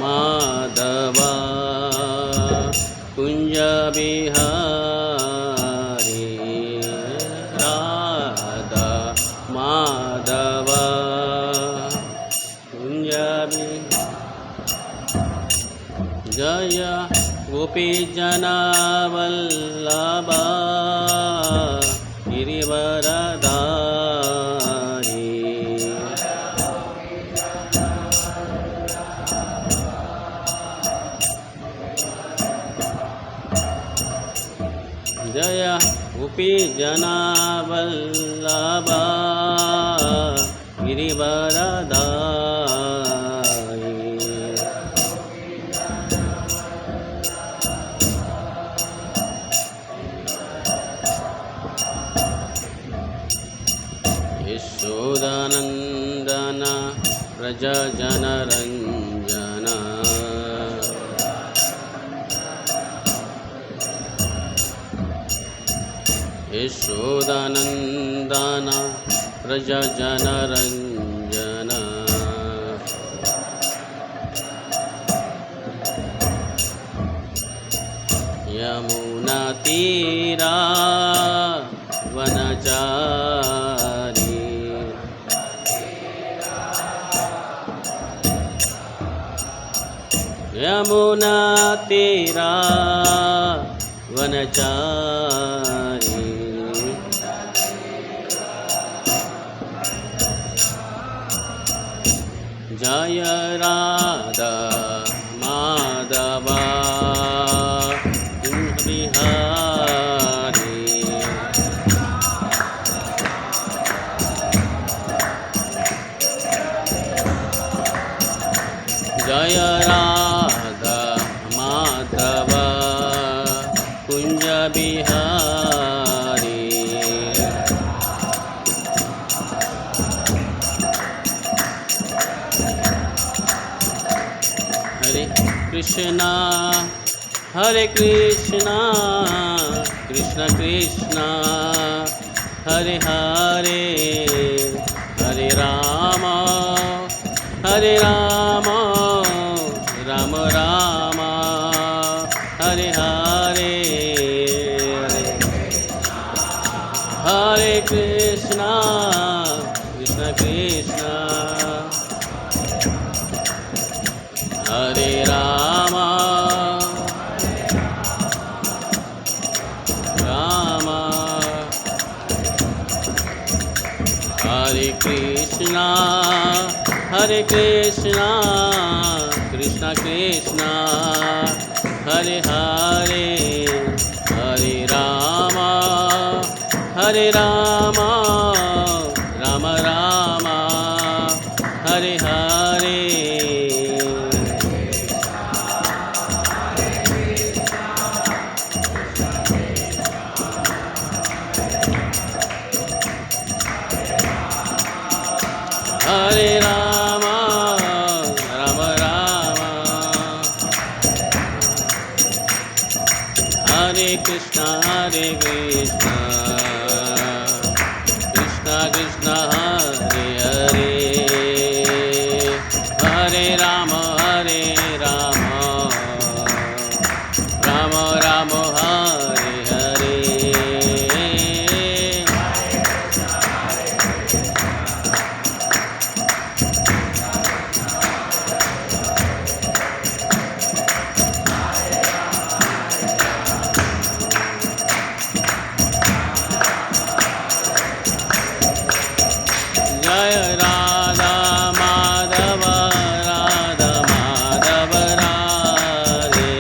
माधवा कुंज बिहारी राधा माधवा कुंज जय गोपी जनावल्लभा गिरिवरधारी जय गोपी जनावल्लभा गिरिवरधारी यशोदानंदन व्रज जनरंजन यशोदानंदन व्रज जनरंजन यमुना तीरा वनचारी यमुना तीरा वनचारी जय राधा माधवा बिहारी जय राधा माधवा कुंज बिहारी हरे कृष्णा कृष्ण कृष्ण हरे हरे हरे राम राम राम हरे हरे हरे कृष्णा कृष्ण कृष्ण हरे राम राम हरे कृष्णा कृष्ण कृष्ण हरे हरे हरे राम राम राम हरे हरे हरे राम राम राम हरे कृष्ण कृष्ण कृष्ण हरे हरे हरे राम राम राम हरे हरे जय राधा माधव राधे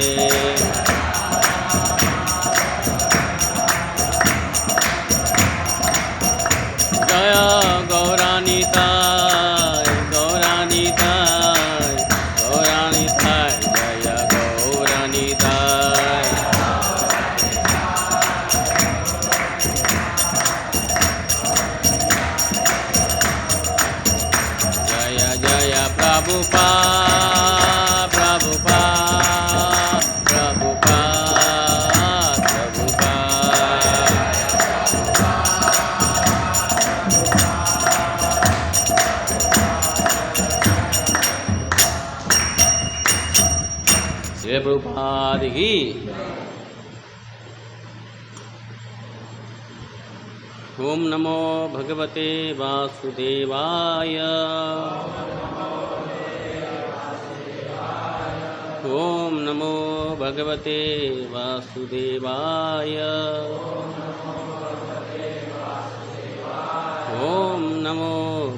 जय गौरानिताय जय गौरानिताय जय श्रील प्रभुपाद की। ओम नमो भगवते वासुदेवाय। ओम नमो भगवते वासुदेवाय। ओम नमो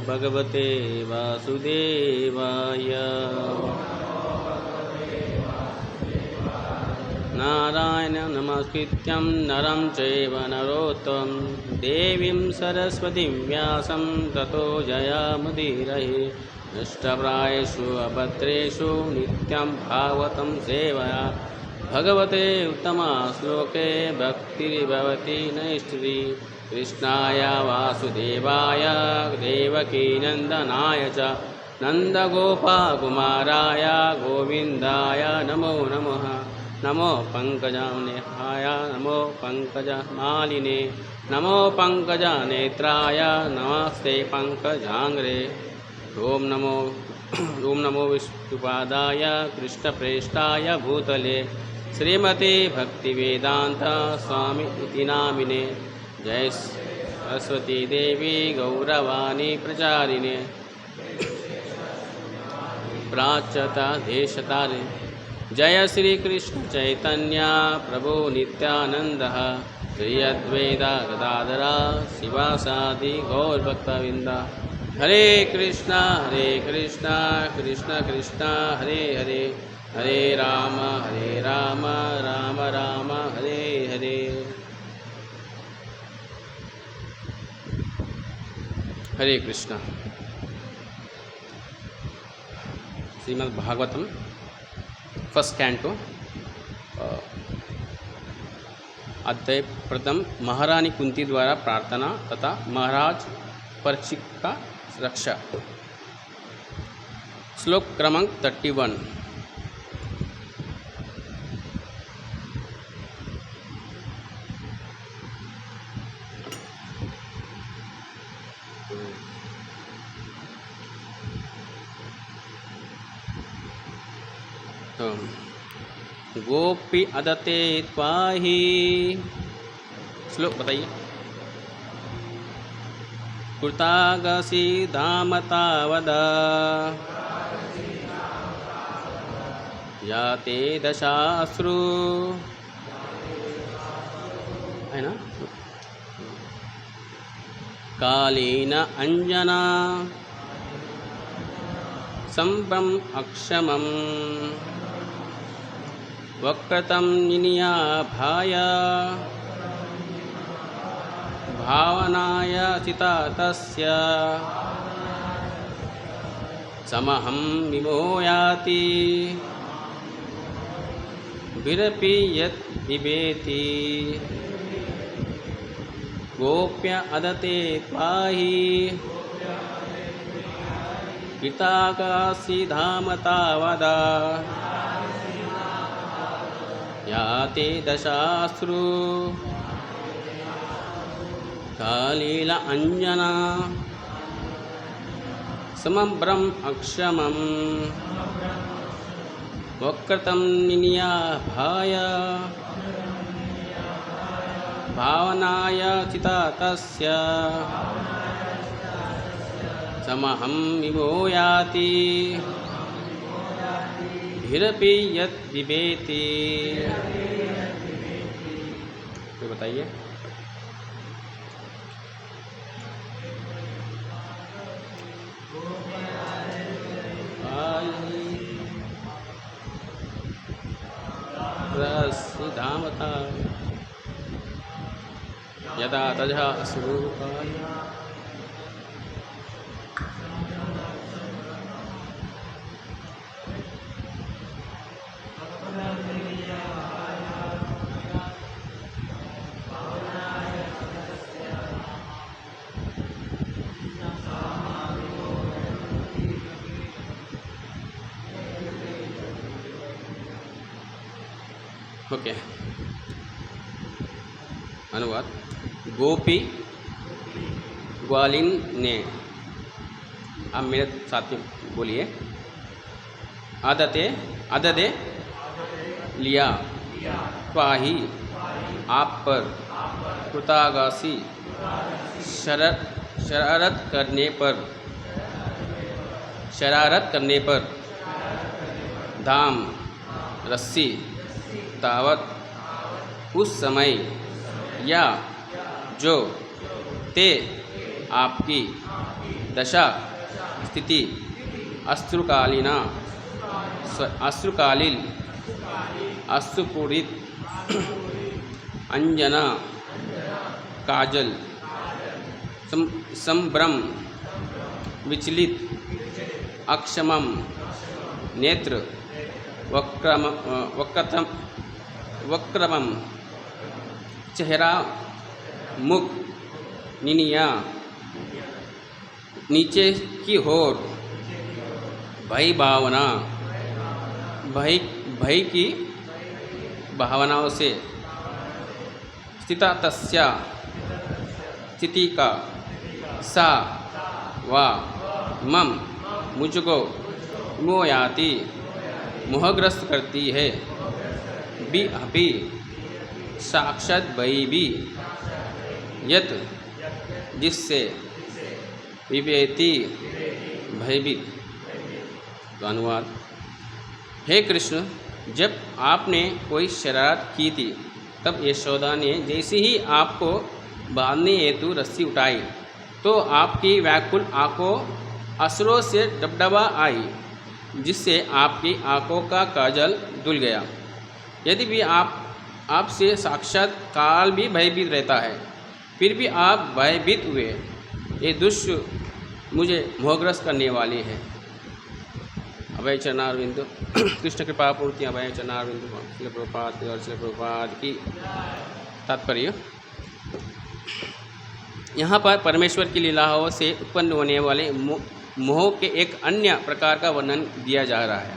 भगवते वासुदेवाय। नारायणं नमस्कृत्यं नरं चैव नरोत्तमं देवीं सरस्वतीं व्यासं ततो जयमुदीरये। नष्टप्रायेषु अभद्रेषु नित्यं भागवतं सेवया भगवते उत्तमश्लोके भक्तिर्भवति नैष्ठिकी। कृष्णाय वासुदेवाय देवकीनन्दनाय च नन्दगोपकुमाराय गोविन्दाय नमो नमः। नमो पंकजनेहाय नमो पंकजमालिने नमो पंकजनेत्राय नमस्ते पंकजांग्रे। ओम नमो विष्णुपादाय कृष्णप्रेष्ठाय भूतले श्रीमते भक्तिवेदांत स्वामी इति नामिने। जय सरस्वती देवी गौरवाणी प्रचारिणे प्राच्यता देशतारिणे। जय श्री कृष्ण चैतन्य प्रभु नित्यानंद श्री अद्वैत गदाधर शिवासादि गौरभक्तवृंद। हरे कृष्णा कृष्ण कृष्ण हरे हरे हरे राम राम राम हरे हरे। हरे कृष्ण। श्रीमद् भागवतम फर्स्ट कैंटो अध्याय प्रथम महारानी कुंती द्वारा प्रार्थना तथा महाराज परीक्षित का रक्षा। श्लोक क्रमांक 31। गोपी अदते त्वाहि। श्लोक बताइए। कृतागसी धामतावद याते दशाश्रु है ना। कालीन अंजना संभ्रम अक्षमम् वक्रतं निनियाभाय भावनाय चिता तस्य समहं विमोयाति विरपि यत् बिभेति। गोप्य अदते त्वाहि कृताकाशी धाम तावदा याते दशाश्रु कालील अंजना समभ्रम अक्षमम् वक्रतं निनियाभाय भावनाय चिता तस्य समहं विमोयाति धीरपि यत् बिभेति। तो बताइए। धामता यदा तजा स्वरूपाय ओके। अनुवाद। गोपी ग्वालिन ने, आप मेरे साथ में बोलिए, आदते आददे लिया, त्वाहि आप पर कृतागासी शरारत करने पर धाम रस्सी तावत उस समय या जो ते आपकी दशा स्थिति अश्रुकालीन अश्रुपूरित अंजना काजल संभ्रम विचलित अक्षमम नेत्र वक्रमम चेहरा मुख निनिया नीचे की ओर भय भावना भय की भावनाओं से स्थिता तस्या स्थिति का सा वा मम मुझको मोयाति मोहग्रस्त करती है भी अभी साक्षात भय भी यत जिससे विवेति भयभीत। तो अनुवाद, हे कृष्ण, जब आपने कोई शरारत की थी तब यशोदा ने जैसे ही आपको बांधने हेतु रस्सी उठाई तो आपकी व्याकुल आंखों अश्रुओं से डबडबा आई, जिससे आपकी आंखों का काजल धुल गया। यदि भी आपसे साक्षात काल भी भयभीत रहता है, फिर भी आप भयभीत हुए। ये दृश्य मुझे मोहग्रस्त करने वाली है। अभय चरणारविंद कृष्ण कृपा पूर्ति अभय चरणारविंद श्रील प्रभुपाद की तात्पर्य। यहाँ पर परमेश्वर की लीलाओं से उत्पन्न होने वाले मोह के एक अन्य प्रकार का वर्णन दिया जा रहा है।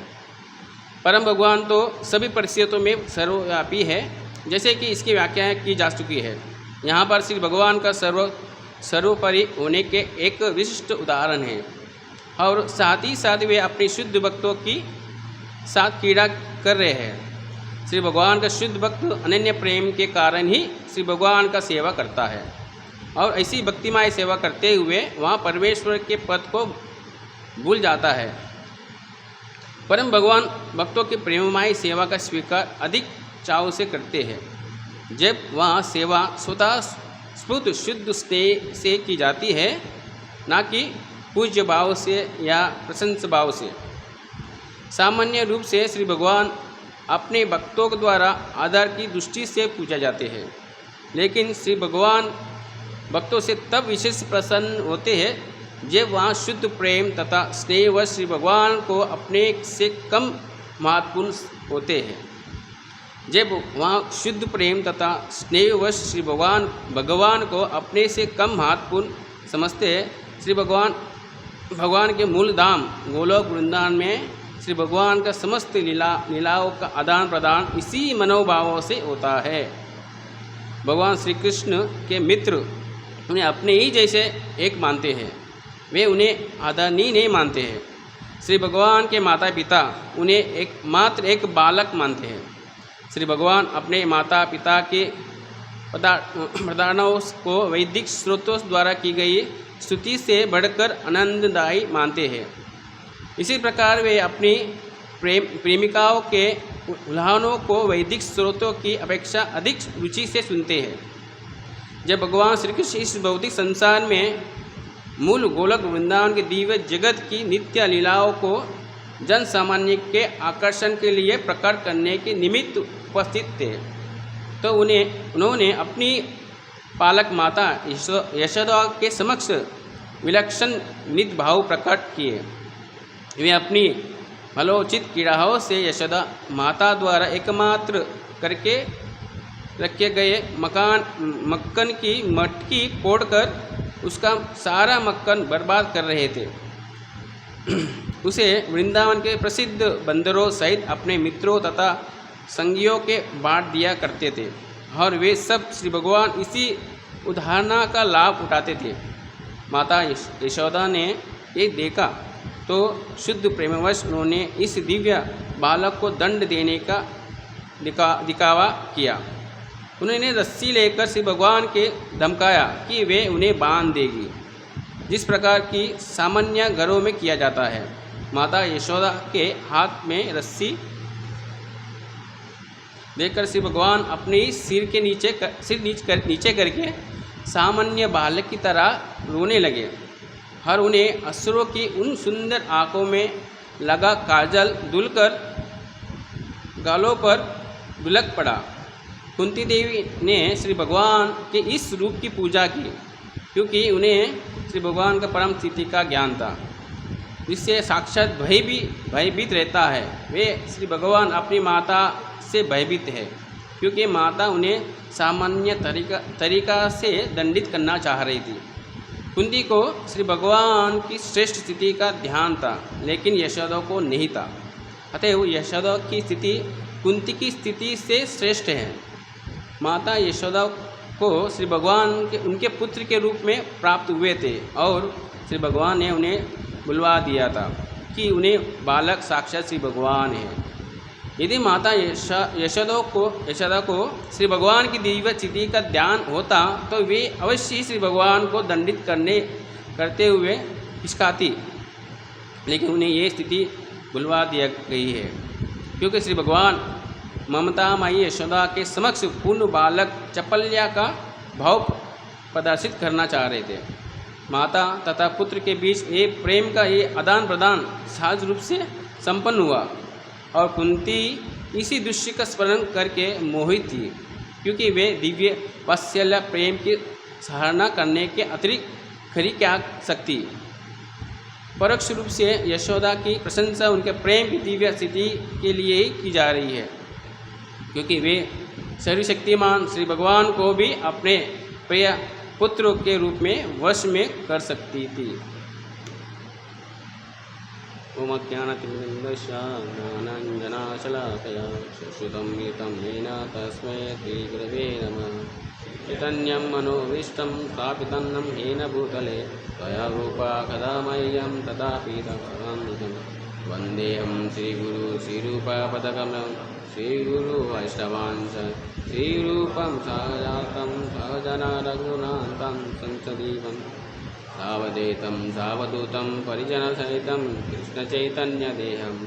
परम भगवान तो सभी परिस्थितियों में सर्वव्यापी है, जैसे कि इसकी व्याख्या की जा चुकी है। यहाँ पर श्री भगवान का सर्वोपरि होने के एक विशिष्ट उदाहरण है, और साथ ही साथ वे अपने शुद्ध भक्तों की साथ क्रीड़ा कर रहे हैं। श्री भगवान का शुद्ध भक्त अनन्य प्रेम के कारण ही श्री भगवान का सेवा करता है, और ऐसी भक्तिमय सेवा करते हुए वहाँ परमेश्वर के पद को भूल जाता है। परम भगवान भक्तों की प्रेममय सेवा का स्वीकार अधिक चाव से करते हैं। जब वहाँ सेवा स्वतः स्फुट शुद्ध स्नेह से की जाती है, ना कि पूज्य भाव से या प्रशंस भाव से। सामान्य रूप से श्री भगवान अपने भक्तों के द्वारा आदर की दृष्टि से पूजे जाते हैं, लेकिन श्री भगवान भक्तों से तब विशेष प्रसन्न होते हैं जब वहाँ शुद्ध प्रेम तथा स्नेह व श्री भगवान को अपने से कम महत्वपूर्ण होते हैं। जब वहाँ शुद्ध प्रेम तथा स्नेह व श्री भगवान को अपने से कम महत्वपूर्ण समझते हैं। श्री भगवान के मूल धाम गोलोक वृंदावन में श्री भगवान का समस्त लीलाओं का आदान प्रदान इसी मनोभावों से होता है। भगवान श्री कृष्ण के मित्र उन्हें अपने ही जैसे एक मानते हैं, वे उन्हें आदरणीय नहीं मानते हैं। श्री भगवान के माता पिता उन्हें मात्र एक बालक मानते हैं। श्री भगवान अपने माता पिता के प्रदानों को वैदिक स्रोतों द्वारा की गई स्तुति से बढ़कर आनंददायी मानते हैं। इसी प्रकार वे अपनी प्रेमिकाओं के उल्लाहों को वैदिक स्रोतों की अपेक्षा अधिक रुचि से सुनते हैं। जब भगवान श्री कृष्ण इस भौतिक संसार में मूल गोलक वृंदावन के दिव्य जगत की नित्य लीलाओं को जन सामान्य के आकर्षण के लिए प्रकट करने के निमित्त उपस्थित थे, तो उन्होंने अपनी पालक माता यशोदा के समक्ष विलक्षण नित भाव प्रकट किए। वे अपनी फलोचित क्रीड़ाओं से यशोदा माता द्वारा एकमात्र करके रखे गए मक्खन की मटकी फोड़कर उसका सारा मक्खन बर्बाद कर रहे थे। उसे वृंदावन के प्रसिद्ध बंदरों सहित अपने मित्रों तथा संगियों के बांट दिया करते थे, और वे सब श्री भगवान इसी उदाहरण का लाभ उठाते थे। माता यशोदा ने ये देखा तो शुद्ध प्रेमवश उन्होंने इस दिव्य बालक को दंड देने का दिखावा किया। उन्होंने रस्सी लेकर श्री भगवान के धमकाया कि वे उन्हें बांध देगी, जिस प्रकार की सामान्य घरों में किया जाता है। माता यशोदा के हाथ में रस्सी देखकर श्री भगवान अपने सिर नीचे करके सामान्य बालक की तरह रोने लगे और उन्हें असुरों की उन सुंदर आंखों में लगा काजल धुलकर गालों पर ढुलक पड़ा। कुंती देवी ने श्री भगवान के इस रूप की पूजा की, क्योंकि उन्हें श्री भगवान का परम स्थिति का ज्ञान था, जिससे साक्षात भयभीत रहता है। वे श्री भगवान अपनी माता से भयभीत है, क्योंकि माता उन्हें सामान्य तरीका से दंडित करना चाह रही थी। कुंती को श्री भगवान की श्रेष्ठ स्थिति का ध्यान था, लेकिन यशोदा को नहीं था। अतः यशोदा की स्थिति कुंती की स्थिति से श्रेष्ठ है। माता यशोदा को श्री भगवान के उनके पुत्र के रूप में प्राप्त हुए थे, और श्री भगवान ने उन्हें बुलवा दिया था कि उन्हें बालक साक्षात श्री भगवान है। यदि माता यशोदा को श्री भगवान की दिव्य स्थिति का ध्यान होता, तो वे अवश्य ही श्री भगवान को दंडित करते हुए हिचकाती, लेकिन उन्हें ये स्थिति बुलवा दिया गई है, क्योंकि श्री भगवान ममतामयी यशोदा के समक्ष पूर्ण बालक चपल्या का भाव प्रदर्शित करना चाह रहे थे। माता तथा पुत्र के बीच ये प्रेम का ये आदान प्रदान सहज रूप से संपन्न हुआ, और कुंती इसी दृश्य का स्मरण करके मोहित थी, क्योंकि वे दिव्य वात्सल्य प्रेम की सराहना करने के अतिरिक्त खरी क्या सकती। परोक्ष रूप से यशोदा की प्रशंसा उनके प्रेम की दिव्य स्थिति के लिए ही की जा रही है, क्योंकि वे सर्वशक्तिमान श्री भगवान को भी अपने प्रिय पुत्र के रूप में वश में कर सकती थी। ओम ज्ञानतिमिरन्धस्य ज्ञानाञ्जनशलाकया चक्षुषं मीतं येन तस्मै श्रीगुरवे नमः। चैतन्यं मनोभीष्टं स्थापितं येन भूतले त्वया रूपा कदा मह्यं तथापि तत्सर्वं वन्देऽहं श्रीगुरु श्रीरूपपदकमलं श्रीगुरु वैष्णवांश श्रीरूपं सहजातं सहजना रघुनाथं संसदीवं सावधेतं सावधूतं परिजनसहितं कृष्णचैतन्यदेहं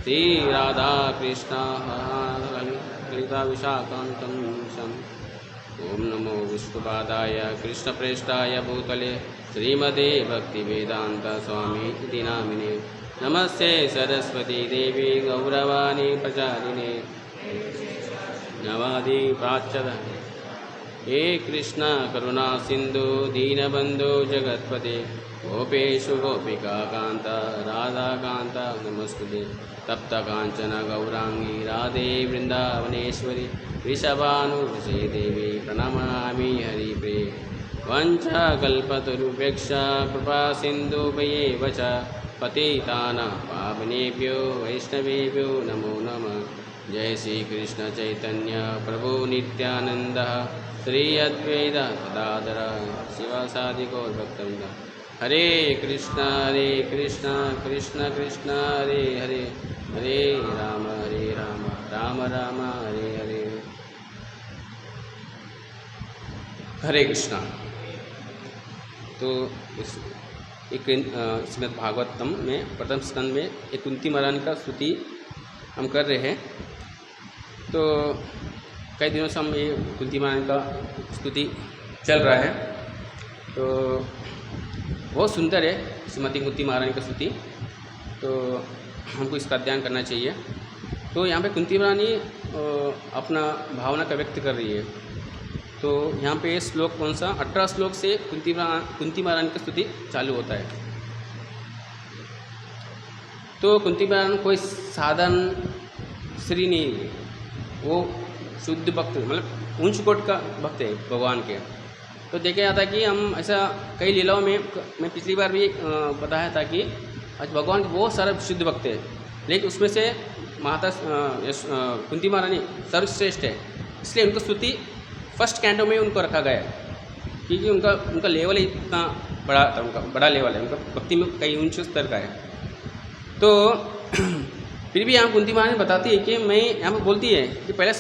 श्रीराधाकृष्ण ललिताविशाखान्तं ओम नमो विष्णुपादाय कृष्णप्रेष्ठाय भूतले श्रीमते भक्तिवेदांत स्वामी इति नामिने नमस्ते सरस्वती देवी गौरवाणी प्रचारिणे नवादि प्राच्यद हे कृष्ण करुणा सिंधु दीनबंधु जगत्पते गोपेशु गोपिका कांत राधा कांत नमस्ते तप्त कांचन गौरांगी राधे वृंदावनेश्वरी वृषभानुसुते देवी प्रणमामि हरिप्रिये वंशकल्पतरुभ्यश्च कृपा सिन्धुभ्येव च पतितानां पावनेभ्यो वैष्णवेभ्यो नमो नमः। जय श्री कृष्ण चैतन्य प्रभु नित्यानंद श्री अद्वैत गदाधर शिवासादि गौर भक्तवृंद। हरे कृष्ण कृष्ण कृष्ण हरे हरे हरे राम राम राम हरे हरे। हरे कृष्णा। तो इस एक श्रीमद् भागवतम में प्रथम स्कंद में एक कुंती महारानी का स्तुति हम कर रहे हैं। तो कई दिनों से हम ये कुंती महारानी का स्तुति चल रहा है, तो बहुत सुंदर है श्रीमती कुंती महारानी का स्तुति, तो हमको इसका अध्ययन करना चाहिए। तो यहाँ पे कुंती महारानी अपना भावना का व्यक्त कर रही है। तो यहाँ पे श्लोक कौन सा 18 श्लोक से कुंती महारानी की स्तुति चालू होता है। तो कुंती महारानी कोई साधारण स्त्री नहीं है, वो शुद्ध भक्त मतलब ऊंच कोट का भक्त है भगवान के। तो देखा जाता है कि हम ऐसा कई लीलाओं में मैं पिछली बार भी बताया था कि आज भगवान के बहुत सारे शुद्ध भक्त हैं, लेकिन उसमें से माता कुंती महारानी सर्वश्रेष्ठ है, इसलिए उनको स्तुति फर्स्ट कैंटो में उनको रखा गया है, क्योंकि उनका लेवल इतना बड़ा था, उनका बड़ा लेवल है, उनका भक्ति में कई ऊंचे स्तर का है। तो फिर भी यहाँ कुंती महारानी बताती है कि मैं यहाँ पर बोलती है कि पहले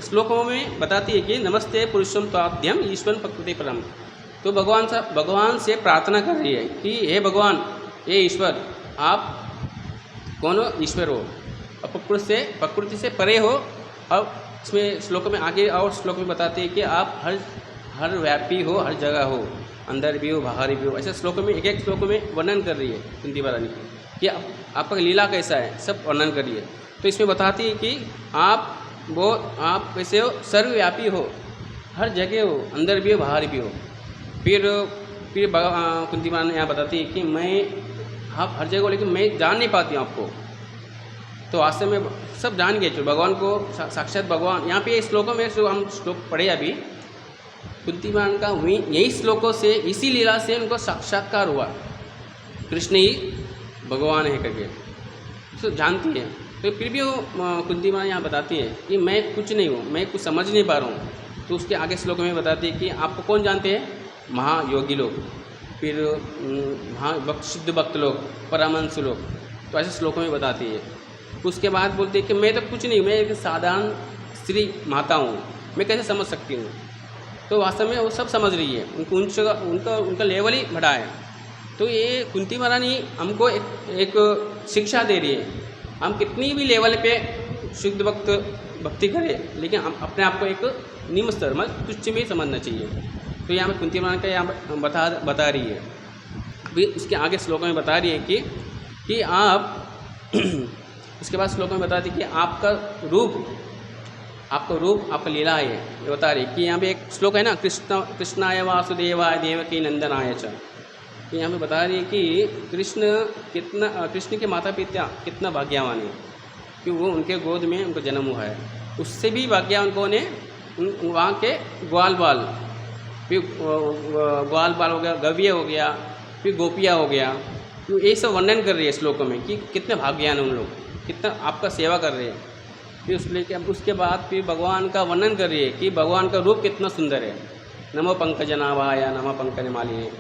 श्लोकों में बताती है कि नमस्ते पुरुषम त्वाद्यम ईश्वर प्रकृति परम। तो भगवान से प्रार्थना कर रही है कि हे भगवान, हे ईश्वर, आप कौन हो? ईश्वर हो, और प्रकृति से परे हो। अब इसमें श्लोक में आगे और श्लोक में बताते हैं कि आप हर व्यापी हो, हर जगह हो, अंदर भी हो, बाहर भी हो। ऐसे श्लोक में एक श्लोक में वर्णन कर रही है कुंती महारानी कि आपका लीला कैसा है, सब वर्णन कर रही है। तो इसमें बताती है कि आप कैसे हो? सर्वव्यापी हो, हर जगह हो, अंदर भी हो, बाहर भी हो। फिर कुंती महारानी यहाँ बताती है कि आप हर जगह हो, लेकिन मैं जान नहीं पाती हूँ आपको। तो वास्तव में सब जान गए, भगवान को साक्षात भगवान। यहाँ पे श्लोकों में जो हम श्लोक पढ़े अभी, कुंती महारानी का यही श्लोकों से, इसी लीला से उनको साक्षात्कार हुआ, कृष्ण ही भगवान है करके तो जानती है। तो फिर भी वो कुंती महारानी यहाँ बताती है कि मैं कुछ नहीं हूँ, मैं कुछ समझ नहीं पा रहा हूँ। तो उसके आगे श्लोक में बताती है कि आपको कौन जानते हैं? महायोगी लोग, फिर सिद्ध भक्त लोग, परमहंस लोग। तो ऐसे श्लोकों में बताती है। उसके बाद बोलती है कि मैं तो कुछ नहीं, मैं एक साधारण स्त्री माता हूँ, मैं कैसे समझ सकती हूँ। तो वास्तव में वो सब समझ रही है, उनका लेवल ही बढ़ा है। तो ये कुंती महारानी हमको एक शिक्षा दे रही है। हम कितनी भी लेवल पे शुद्ध भक्ति करें, लेकिन हम अपने आप को एक निम्न स्तर में तुच्छ में समझना चाहिए। तो यहाँ पर कुंती महारानी का यहाँ बता रही है। अभी उसके आगे श्लोकों में बता रही है कि आप उसके बाद श्लोक में बताती है कि आपका रूप आपका लीला है, ये बता रही है। कि यहाँ पे एक श्लोक है ना, कृष्णाय वासुदेवाय देवकी नंदनाय च। यहाँ पे बता रही है कि कृष्ण के माता पिता कितना भाग्यवान है कि वो उनके गोद में उनको जन्म हुआ है। उससे भी भाग्यवान कौन है? वहाँ के ग्वाल बाल, फिर ग्वाल बाल हो गया, गव्य हो गया, फिर गोपिया हो गया। तो ये सब वर्णन कर रही है श्लोकों में कि कितने भाग्यवान उन लोग, कितना आपका सेवा कर रहे हैं। फिर उसके बाद फिर भगवान का वर्णन कर रही है कि भगवान का रूप कितना सुंदर है। नमो पंकजनाभाय, नमो पंकजमालिने।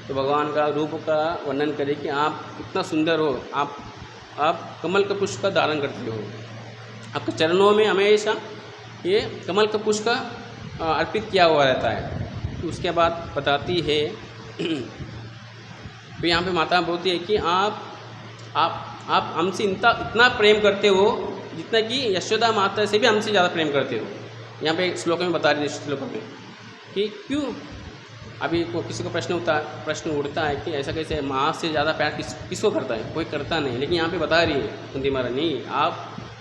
तो भगवान का रूप का वर्णन करें कि आप कितना सुंदर हो, आप कमल का पुष्प का धारण करते हो, आपके चरणों में हमेशा ये कमल का पुष्प का अर्पित किया हुआ रहता है। तो उसके बाद बताती है तो यहाँ पे माता बोलती है कि आप हमसे इतना प्रेम करते हो जितना कि यशोदा माता से भी हमसे ज़्यादा प्रेम करते हो। यहाँ पे श्लोक में बता रही है, श्लोक में कि क्यों। अभी किसी को प्रश्न उठता है कि ऐसा कैसे, माँ से ज़्यादा प्यार किसको करता है? कोई करता नहीं। लेकिन यहाँ पे बता रही है कुंती महारानी,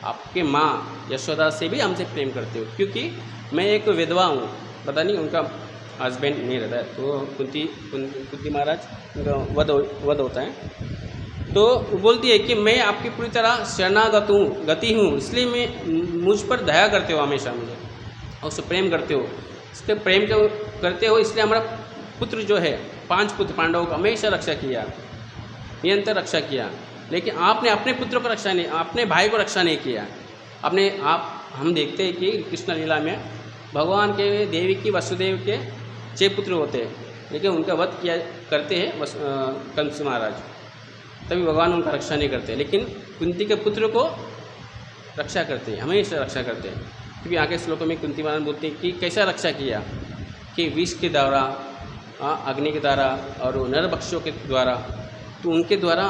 आपके माँ यशोदा से भी हमसे प्रेम करते हो, क्योंकि मैं एक विधवा हूँ, पता नहीं उनका हस्बैंड नहीं रहता है। तो कुंती महाराज उनका वध होता है। तो बोलती है कि मैं आपकी पूरी तरह शरणागत गति हूँ, इसलिए मैं मुझ पर दया करते हो हमेशा, मुझे और उससे प्रेम करते हो। इसके प्रेम करते हो इसलिए हमारा पुत्र जो है, 5 पुत्र पांडवों का हमेशा रक्षा किया, निरंतर रक्षा किया। लेकिन आपने अपने पुत्र को रक्षा नहीं, अपने भाई को रक्षा नहीं किया। हम देखते हैं कि कृष्ण लीला में भगवान के देवी की वसुदेव के 6 पुत्र होते हैं, लेकिन उनका वध करते हैं कंस महाराज, तभी भगवान उनका रक्षा नहीं करते। लेकिन कुंती के पुत्र को रक्षा करते हैं, हमेशा रक्षा करते हैं। क्योंकि आगे श्लोकों में कुंती महाराज बोलते हैं कि कैसा रक्षा किया, कि विष के द्वारा, अग्नि के द्वारा और नर बक्षों के द्वारा। तो उनके द्वारा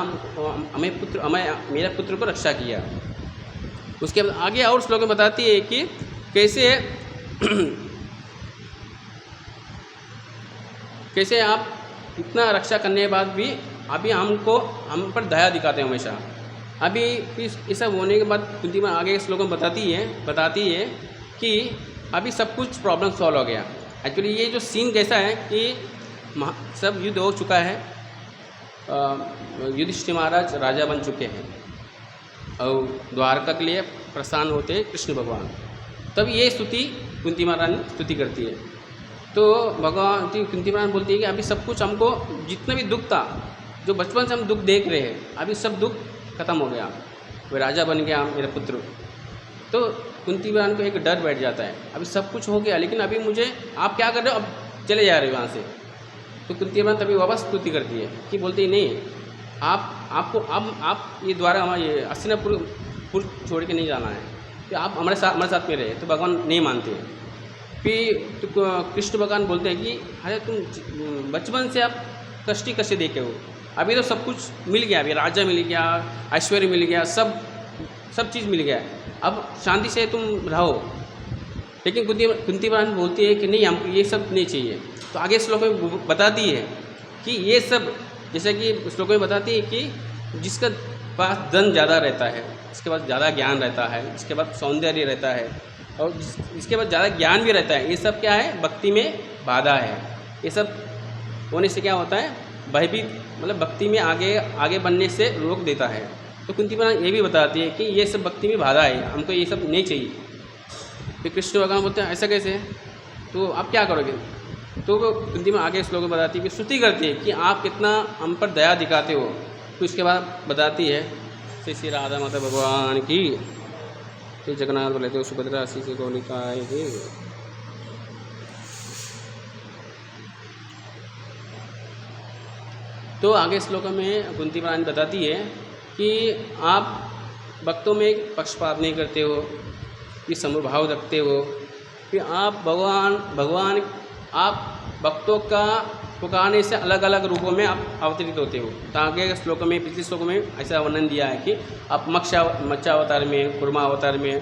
मेरा पुत्र को रक्षा किया। उसके बाद आगे और श्लोक में बताती है कि कैसे आप इतना रक्षा करने के बाद भी अभी हम पर दया दिखाते हैं हमेशा। अभी ये सब होने के बाद कुंती महारानी आगे के श्लोकों में बताती है कि अभी सब कुछ प्रॉब्लम सॉल्व हो गया। एक्चुअली ये जो सीन कैसा है कि सब युद्ध हो चुका है, युधिष्ठिर महाराज राजा बन चुके हैं और द्वारका के लिए प्रस्थान होते हैं कृष्ण भगवान। तब ये स्तुति कुंती महारानी स्तुति करती है। तो भगवान कुंती महारानी बोलती है कि अभी सब कुछ हमको जितना भी दुख था, जो बचपन से हम दुख देख रहे हैं, अभी सब दुख खत्म हो गया, वो राजा बन गया मेरा पुत्र। तो कुंती महारानी को एक डर बैठ जाता है, अभी सब कुछ हो गया, लेकिन अभी मुझे आप क्या कर रहे हो, अब चले जा रहे हो वहाँ से। तो कुंती महारानी तभी वापस स्तुति करती है कि बोलती है नहीं, आप ये द्वारा हमारे हस्तिनापुर पुरुष छोड़ के नहीं जाना है, कि आप हमारे साथ में रहे, तो भगवान नहीं मानते हैं। फिर तो कृष्ण भगवान बोलते हैं कि अरे तुम बचपन से आप कष्ट देखे हो, अभी तो सब कुछ मिल गया, अभी राजा मिल गया, ऐश्वर्य मिल गया, सब चीज़ मिल गया, अब शांति से तुम रहो। लेकिन कुंती महारानी बोलती है कि नहीं, हमको ये सब नहीं चाहिए। तो आगे श्लोक में बताती है कि ये सब, जैसे कि श्लोक में बताती है कि जिसका पास धन ज़्यादा रहता है, इसके पास ज़्यादा ज्ञान रहता है, इसके पास सौंदर्य रहता है, और इसके पास ज़्यादा ज्ञान भी रहता है, ये सब क्या है, भक्ति में बाधा है। ये सब होने से क्या होता है, भयभीत, मतलब भक्ति में आगे बढ़ने से रोक देता है। तो कुंती महारानी ये भी बताती है कि ये सब भक्ति में बाधा है, हमको ये सब नहीं चाहिए। फिर कृष्ण भगवान बोलते हैं ऐसा कैसे, तो आप क्या करोगे? तो वो कुंती में आगे श्लोक में बताती है कि स्तुति करती है कि आप कितना हम पर दया दिखाते हो। तो इसके बाद बताती है श्री राधा माता भगवान की, श्री जगन्नाथ बलदेव सुभद्रा श्री गौनिकाय की। तो आगे श्लोक में कुंती महारानी बताती है कि आप भक्तों में पक्षपात नहीं करते हो, कि समभाव रखते हो, कि आप भगवान आप भक्तों का पुकारने से अलग अलग रूपों में आप अवतरित होते हो। तो आगे श्लोक में, पिछले श्लोक में ऐसा वर्णन दिया है कि आप मत्स्य अवतार में, कुर्मा अवतार में,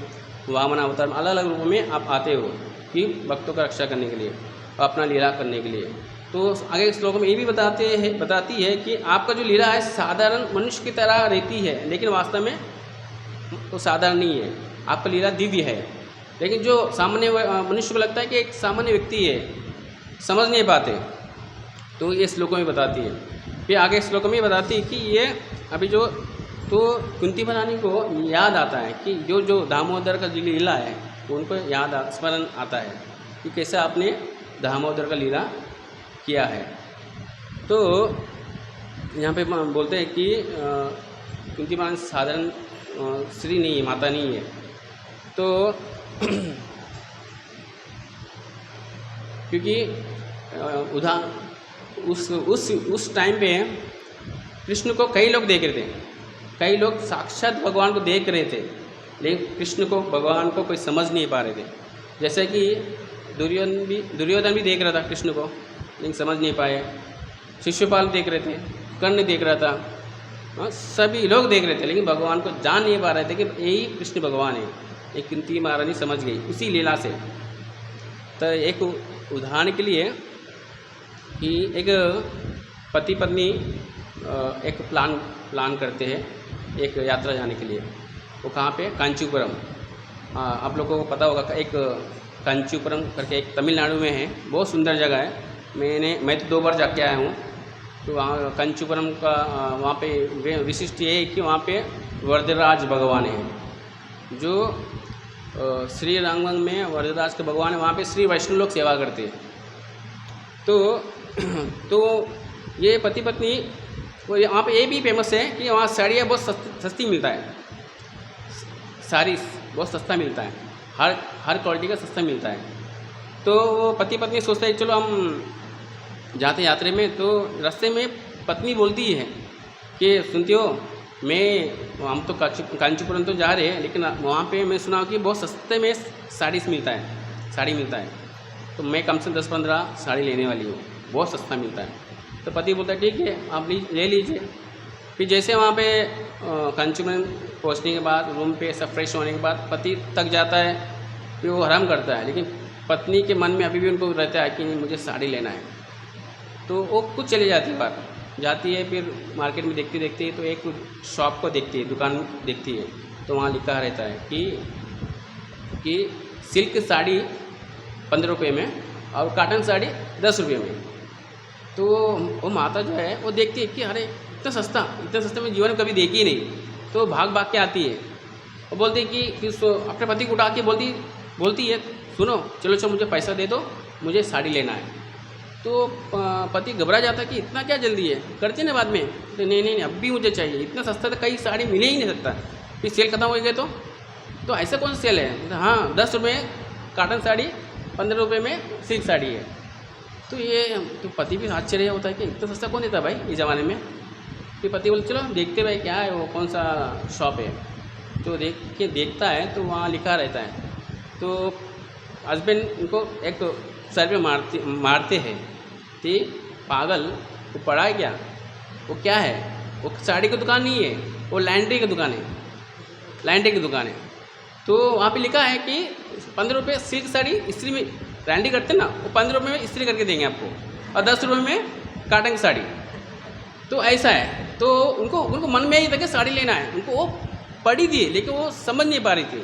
वामन अवतार में, अलग अलग रूपों में आप आते हो कि भक्तों का रक्षा करने के लिए, अपना लीला करने के लिए। तो आगे श्लोक में ये भी बताती है कि आपका जो लीला है साधारण मनुष्य की तरह रहती है, लेकिन वास्तव में वो साधारण नहीं है, आपका लीला दिव्य है। लेकिन जो सामान्य मनुष्य को लगता है कि एक सामान्य व्यक्ति है, समझ नहीं पाते, तो ये श्लोकों में बताती है। फिर आगे श्लोक में बताती है कि ये अभी जो, तो कुंती महारानी को याद आता है कि जो दामोदर का जो लीला है तो उनको स्मरण आता है कि कैसे आपने दामोदर का लीला किया है। तो यहाँ पे बोलते हैं कि कुंती महारानी साधारण स्त्री नहीं है, माता नहीं है। तो क्योंकि उस टाइम पे कृष्ण को कई लोग देख रहे थे, कई लोग साक्षात भगवान को देख रहे थे, लेकिन कृष्ण को, भगवान को कोई समझ नहीं पा रहे थे। जैसे कि दुर्योधन भी देख रहा था कृष्ण को, लेकिन समझ नहीं पाए। शिशुपाल देख रहे थे, कर्ण देख रहा था, सभी लोग देख रहे थे, लेकिन भगवान को जान नहीं पा रहे थे कि यही कृष्ण भगवान है। एक कुंती महारानी समझ गई उसी लीला से। तो एक उदाहरण के लिए कि एक पति पत्नी एक प्लान करते हैं एक यात्रा जाने के लिए। वो कहाँ पे? कांचीपुरम। आप लोगों को पता होगा, एक कांचीपुरम करके एक तमिलनाडु में है, बहुत सुंदर जगह है। मैं तो 2 बार जाके आया हूँ। तो वहाँ कांचीपुरम का वहाँ पे विशिष्ट ये है कि वहाँ पे वरदराज भगवान है, जो श्री रंगमंच में वरदराज के भगवान है। वहाँ पे श्री वैष्णव लोग सेवा करते हैं। तो ये पति पत्नी वो वहाँ पे ये भी फेमस है कि वहाँ साड़ियाँ बहुत सस्ती मिलता है, साड़ी बहुत सस्ता मिलता है, हर क्वालिटी का सस्ता मिलता है। तो वो पति पत्नी सोचते हैं चलो हम जाते यात्रा में। तो रास्ते में पत्नी बोलती है कि सुनती हो, हम तो कांचीपुरम तो जा रहे हैं, लेकिन वहाँ पे मैं सुना कि बहुत सस्ते में साड़ी मिलता है, तो मैं कम से 10-15 साड़ी लेने वाली हूँ, बहुत सस्ता मिलता है। तो पति बोलता है ठीक है आप ले लीजिए। फिर जैसे वहाँ पे कांचीपुरम पहुँचने के बाद रूम पे सब फ्रेश होने के बाद पति थक जाता है, फिर वो आराम करता है, लेकिन पत्नी के मन में अभी भी उनको रहता है कि मुझे साड़ी लेना है। तो वो खुद चली जाती है। फिर मार्केट में देखती है तो एक शॉप को देखती है, दुकान देखती है, तो वहाँ लिखा रहता है कि सिल्क साड़ी 15 रुपये में और कॉटन साड़ी 10 रुपये में। तो वो माता जो है वो देखती है कि अरे इतना सस्ता मैं जीवन में कभी देखी ही नहीं। तो भाग के आती है और बोलती है कि अपने पति को उठा के बोलती है सुनो चलो मुझे पैसा दे दो, मुझे साड़ी लेना है। तो पति घबरा जाता कि इतना क्या जल्दी है, करते ना बाद में। तो नहीं अब भी मुझे चाहिए, इतना सस्ता तो कहीं साड़ी मिल ही नहीं सकता। फिर सेल खत्म हो गए तो ऐसा कौन सा सेल है? हाँ 10 रुपये कॉटन साड़ी, 15 रुपये में सिल्क साड़ी है। तो पति भी आश्चर्य होता है कि इतना सस्ता कौन देता भाई इस ज़माने में। फिर पति बोले चलो देखते भाई क्या है वो, कौन सा शॉप है। जो देखता है तो वहाँ लिखा रहता है। तो हस्बैंड उनको एक तो सर पे मारते हैं कि पागल, वो पढ़ा है क्या, वो क्या है, वो साड़ी की दुकान नहीं है, वो लैंड्री की दुकान है, लैंड्री की दुकान है। तो वहाँ पे लिखा है कि 15 रुपये सिल्क साड़ी इस्त्री में लैंड्री करते ना, वो 15 रुपये में इस्त्री करके देंगे आपको, और 10 रुपये में काटन की साड़ी। तो ऐसा है। तो उनको मन में ये था कि साड़ी लेना है, उनको वो पढ़ी थी लेकिन वो समझ नहीं पा रही थी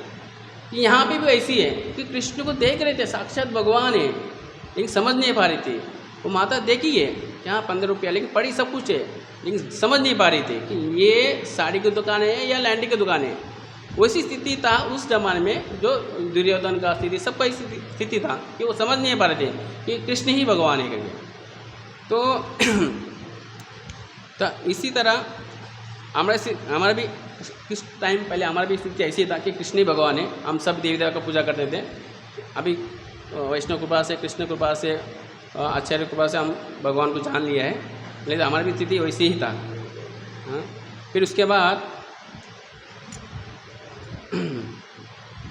कि यहाँ पे भी ऐसी है कि कृष्ण को देख रहे थे, साक्षात भगवान है, लेकिन समझ नहीं पा रही थी। वो माता देखी है कि हाँ 15 रुपया, लेकिन पढ़ी सब कुछ है, लेकिन समझ नहीं पा रही थी कि ये साड़ी की दुकान है या लैंड्री की दुकान है। वैसी स्थिति था उस जमाने में, जो दुर्योधन का स्थिति, सबका स्थिति था कि वो समझ नहीं पा रहे थे कि कृष्ण ही भगवान है करके। तो इसी तरह हमारा भी किस टाइम पहले हमारा भी स्थिति ऐसी था कि कृष्ण ही भगवान है, हम सब देवी देवता को पूजा करते थे। अभी वैष्णव कृपा से, कृष्ण कृपा से, आचार्य कृपा से हम भगवान को जान लिया है, लेकिन हमारी भी स्थिति वैसी ही था। हाँ, फिर उसके बाद